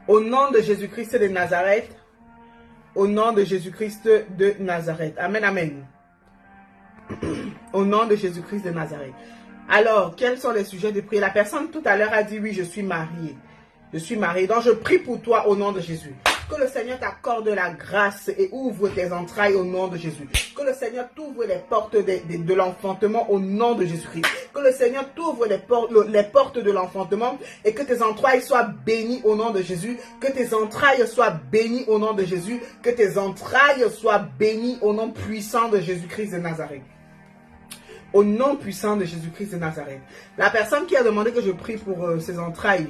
Speaker 1: Au nom de Jésus-Christ de Nazareth. Au nom de Jésus-Christ de Nazareth. Amen, amen. Au nom de Jésus-Christ de Nazareth. Alors, quels sont les sujets de prière? La personne tout à l'heure a dit, oui, je suis mariée. Je suis mariée. Donc, je prie pour toi au nom de Jésus. Que le Seigneur t'accorde la grâce et ouvre tes entrailles au nom de Jésus. Que le Seigneur t'ouvre les portes de l'enfantement au nom de Jésus-Christ. Que le Seigneur t'ouvre les portes de l'enfantement et que tes entrailles soient bénies au nom de Jésus. Que tes entrailles soient bénies au nom de Jésus. Que tes entrailles soient bénies au nom puissant de Jésus-Christ de Nazareth. Au nom puissant de Jésus-Christ de Nazareth. La personne qui a demandé que je prie pour ses entrailles,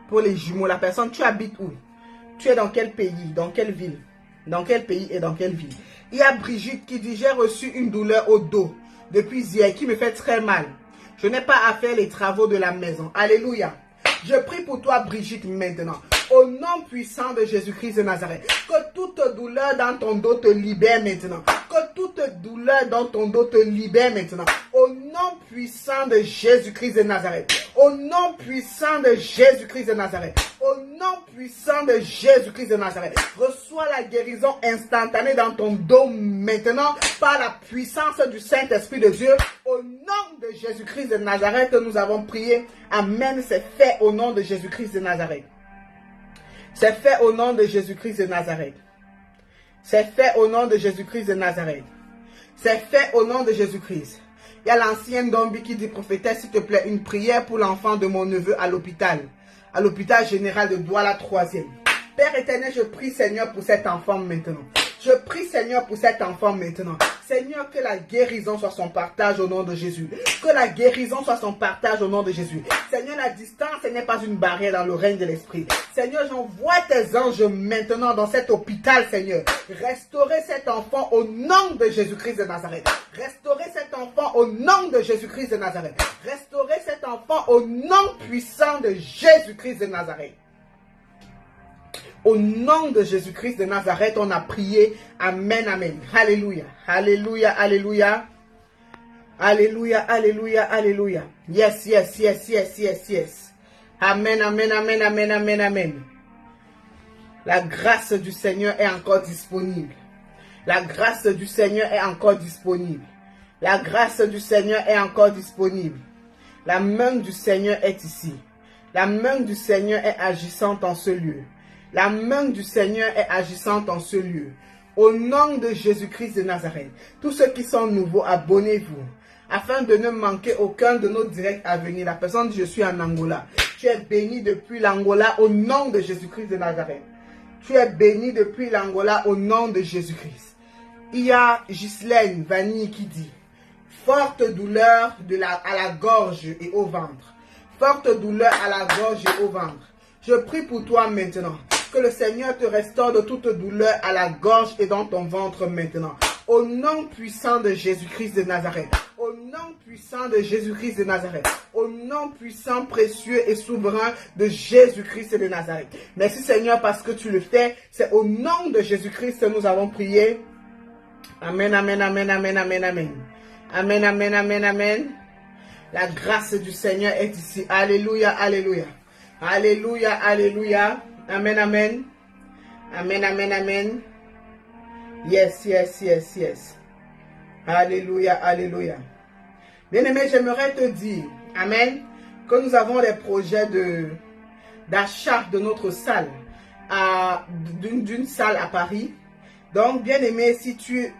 Speaker 1: pour les jumeaux, la personne, tu habites où? Tu es dans quel pays? Dans quelle ville? Dans quel pays et dans quelle ville? Il y a Brigitte qui dit, j'ai reçu une douleur au dos depuis hier qui me fait très mal. Je n'ai pas à faire les travaux de la maison. Alléluia. Je prie pour toi, Brigitte, maintenant. Au nom puissant de Jésus-Christ de Nazareth. Que toute douleur dans ton dos te libère maintenant. Que toute douleur dans ton dos te libère maintenant. Au nom puissant de Jésus-Christ de Nazareth. Au nom puissant de Jésus-Christ de Nazareth. Au nom puissant de Jésus-Christ de Nazareth. Reçois la guérison instantanée dans ton dos maintenant par la puissance du Saint-Esprit de Dieu. Au nom de Jésus-Christ de Nazareth, nous avons prié. Amen. C'est fait au nom de Jésus-Christ de Nazareth. C'est fait au nom de Jésus-Christ de Nazareth. C'est fait au nom de Jésus-Christ de Nazareth. C'est fait au nom de Jésus-Christ. Il y a l'ancienne Dombi qui dit, prophétesse, s'il te plaît, une prière pour l'enfant de mon neveu à l'hôpital général de Douala 3e. Père éternel, je prie, Seigneur, pour cet enfant maintenant. Je prie, Seigneur, pour cet enfant maintenant. Seigneur, que la guérison soit son partage au nom de Jésus. Que la guérison soit son partage au nom de Jésus. Seigneur, la distance n'est pas une barrière dans le règne de l'Esprit. Seigneur, j'envoie tes anges maintenant dans cet hôpital, Seigneur. Restaurer cet enfant au nom de Jésus-Christ de Nazareth. Restaurer cet enfant au nom de Jésus-Christ de Nazareth. Restaurer cet enfant au nom puissant de Jésus-Christ de Nazareth. Au nom de Jésus-Christ de Nazareth, on a prié. Amen, amen. Alléluia, alléluia, alléluia. Alléluia, alléluia, alléluia. Yes, yes, yes, yes, yes, yes. Amen, amen, amen, amen, amen, amen. La grâce du Seigneur est encore disponible. La grâce du Seigneur est encore disponible. La grâce du Seigneur est encore disponible. La main du Seigneur est ici. La main du Seigneur est agissante en ce lieu. La main du Seigneur est agissante en ce lieu. Au nom de Jésus-Christ de Nazareth, tous ceux qui sont nouveaux, abonnez-vous. Afin de ne manquer aucun de nos directs à venir. La personne dit, je suis en Angola. Tu es béni depuis l'Angola au nom de Jésus-Christ de Nazareth. Tu es béni depuis l'Angola au nom de Jésus-Christ. Il y a Ghislaine Vanille qui dit, forte douleur à la gorge et au ventre. Forte douleur à la gorge et au ventre. Je prie pour toi maintenant. Que le Seigneur te restaure de toute douleur à la gorge et dans ton ventre maintenant. Au nom puissant de Jésus-Christ de Nazareth. Au nom puissant de Jésus-Christ de Nazareth. Au nom puissant, précieux et souverain de Jésus-Christ de Nazareth. Merci Seigneur parce que tu le fais. C'est au nom de Jésus-Christ que nous avons prié. Amen, amen, amen, amen, amen, amen. Amen, amen, amen, amen. La grâce du Seigneur est ici. Alléluia, alléluia. Alléluia, alléluia. Amen, amen. Amen, amen, amen. Yes, yes, yes, yes. Alléluia, alléluia. Bien-aimé, j'aimerais te dire, amen, que nous avons des projets d'achat de notre salle, d'une salle à Paris. Donc, bien-aimé, si tu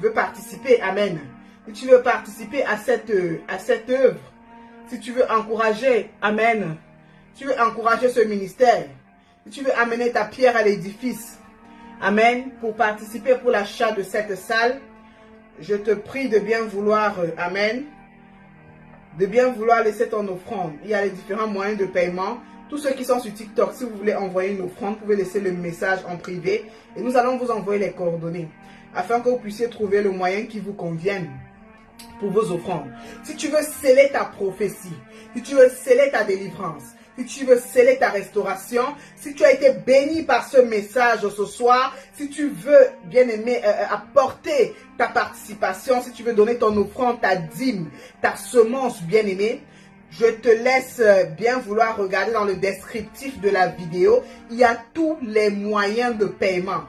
Speaker 1: veux participer, amen, si tu veux participer à cette œuvre, si tu veux encourager, amen, tu veux encourager ce ministère, si tu veux amener ta pierre à l'édifice, amen, pour participer pour l'achat de cette salle, je te prie de bien vouloir, amen, de bien vouloir laisser ton offrande. Il y a les différents moyens de paiement. Tous ceux qui sont sur TikTok, si vous voulez envoyer une offrande, vous pouvez laisser le message en privé et nous allons vous envoyer les coordonnées afin que vous puissiez trouver le moyen qui vous convienne pour vos offrandes. Si tu veux sceller ta prophétie, si tu veux sceller ta délivrance, si tu veux sceller ta restauration, si tu as été béni par ce message ce soir, si tu veux, bien-aimé, apporter ta participation, si tu veux donner ton offrande, ta dîme, ta semence, bien-aimé, je te laisse bien vouloir regarder dans le descriptif de la vidéo. Il y a tous les moyens de paiement.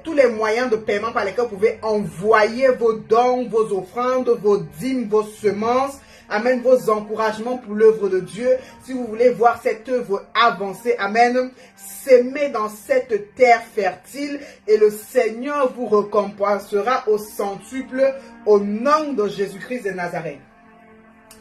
Speaker 1: Tous les moyens de paiement par lesquels vous pouvez envoyer vos dons, vos offrandes, vos dîmes, vos semences. Amen, vos encouragements pour l'œuvre de Dieu. Si vous voulez voir cette œuvre avancer, amen, s'aimer dans cette terre fertile et le Seigneur vous récompensera au centuple au nom de Jésus-Christ de Nazareth.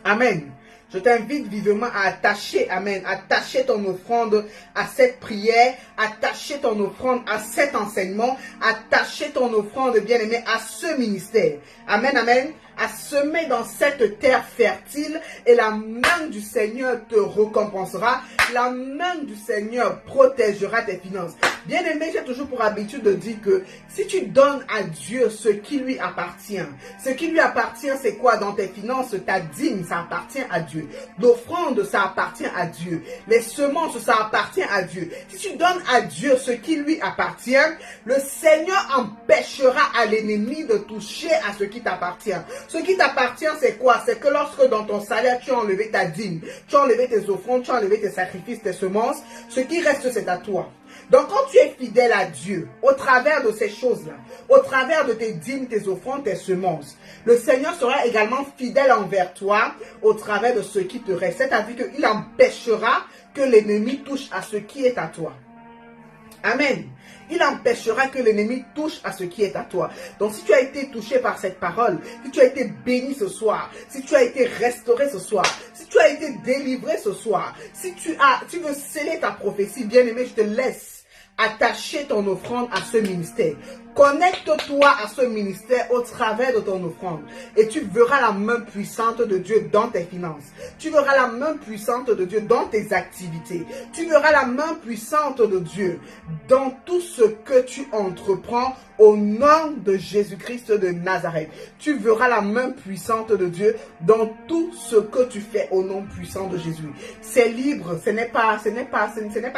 Speaker 1: Amen. Je t'invite vivement à attacher, amen, attacher ton offrande à cette prière, attacher ton offrande à cet enseignement, attacher ton offrande, bien-aimé, à ce ministère. Amen, amen. À semer dans cette terre fertile et la main du Seigneur te récompensera. La main du Seigneur protégera tes finances. Bien-aimé, j'ai toujours pour habitude de dire que si tu donnes à Dieu ce qui lui appartient, c'est quoi dans tes finances? Ta dîme, ça appartient à Dieu. L'offrande, ça appartient à Dieu. Les semences, ça appartient à Dieu. Si tu donnes à Dieu ce qui lui appartient, le Seigneur empêchera à l'ennemi de toucher à ce qui t'appartient. Ce qui t'appartient, c'est quoi? C'est que lorsque dans ton salaire, tu as enlevé ta dîme, tu as enlevé tes offrandes, tu as enlevé tes sacrifices, tes semences, ce qui reste, c'est à toi. Donc, quand tu es fidèle à Dieu, au travers de ces choses-là, au travers de tes dîmes, tes offrandes, tes semences, le Seigneur sera également fidèle envers toi au travers de ce qui te reste. C'est-à-dire qu'il empêchera que l'ennemi touche à ce qui est à toi. Amen. Il empêchera que l'ennemi touche à ce qui est à toi. Donc, si tu as été touché par cette parole, si tu as été béni ce soir, si tu as été restauré ce soir, si tu as été délivré ce soir, si tu veux sceller ta prophétie, bien-aimé, je te laisse attacher ton offrande à ce ministère. Connecte-toi à ce ministère au travers de ton offrande et tu verras la main puissante de Dieu dans tes finances. Tu verras la main puissante de Dieu dans tes activités. Tu verras la main puissante de Dieu dans tout ce que tu entreprends au nom de Jésus-Christ de Nazareth. Tu verras la main puissante de Dieu dans tout ce que tu fais au nom puissant de Jésus. C'est libre, ce n'est pas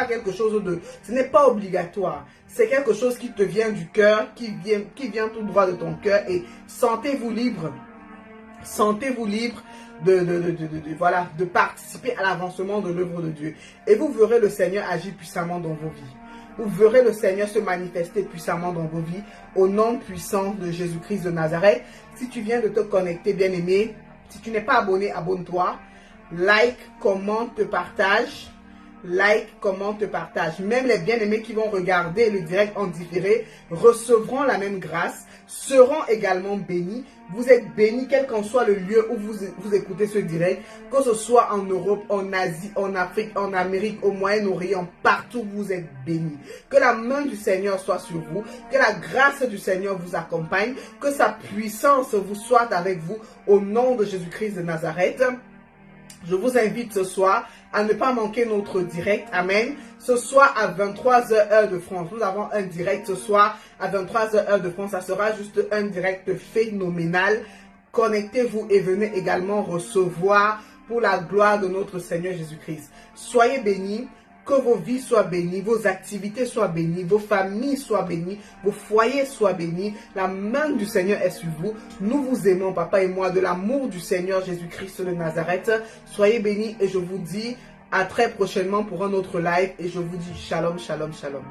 Speaker 1: quelque chose de, ce n'est pas obligatoire. C'est quelque chose qui te vient du cœur, qui vient tout droit de ton cœur et sentez-vous libre. Sentez-vous libre de participer à l'avancement de l'œuvre de Dieu. Et vous verrez le Seigneur agir puissamment dans vos vies. Vous verrez le Seigneur se manifester puissamment dans vos vies au nom puissant de Jésus-Christ de Nazareth. Si tu viens de te connecter, bien-aimé, si tu n'es pas abonné, abonne-toi. Like, commente, partage. Like, commente, partage. Même les bien-aimés qui vont regarder le direct en différé recevront la même grâce, seront également bénis. Vous êtes bénis, quel qu'en soit le lieu où vous écoutez ce direct, que ce soit en Europe, en Asie, en Afrique, en Amérique, au Moyen-Orient, partout vous êtes bénis. Que la main du Seigneur soit sur vous, que la grâce du Seigneur vous accompagne, que sa puissance vous soit avec vous au nom de Jésus-Christ de Nazareth. Je vous invite ce soir à ne pas manquer notre direct. Amen. Ce soir à 23h heure de France. Nous avons un direct ce soir à 23h heure de France. Ça sera juste un direct phénoménal. Connectez-vous et venez également recevoir pour la gloire de notre Seigneur Jésus-Christ. Soyez bénis. Que vos vies soient bénies, vos activités soient bénies, vos familles soient bénies, vos foyers soient bénis. La main du Seigneur est sur vous. Nous vous aimons, papa et moi, de l'amour du Seigneur Jésus-Christ de Nazareth. Soyez bénis et je vous dis à très prochainement pour un autre live. Et je vous dis shalom, shalom, shalom.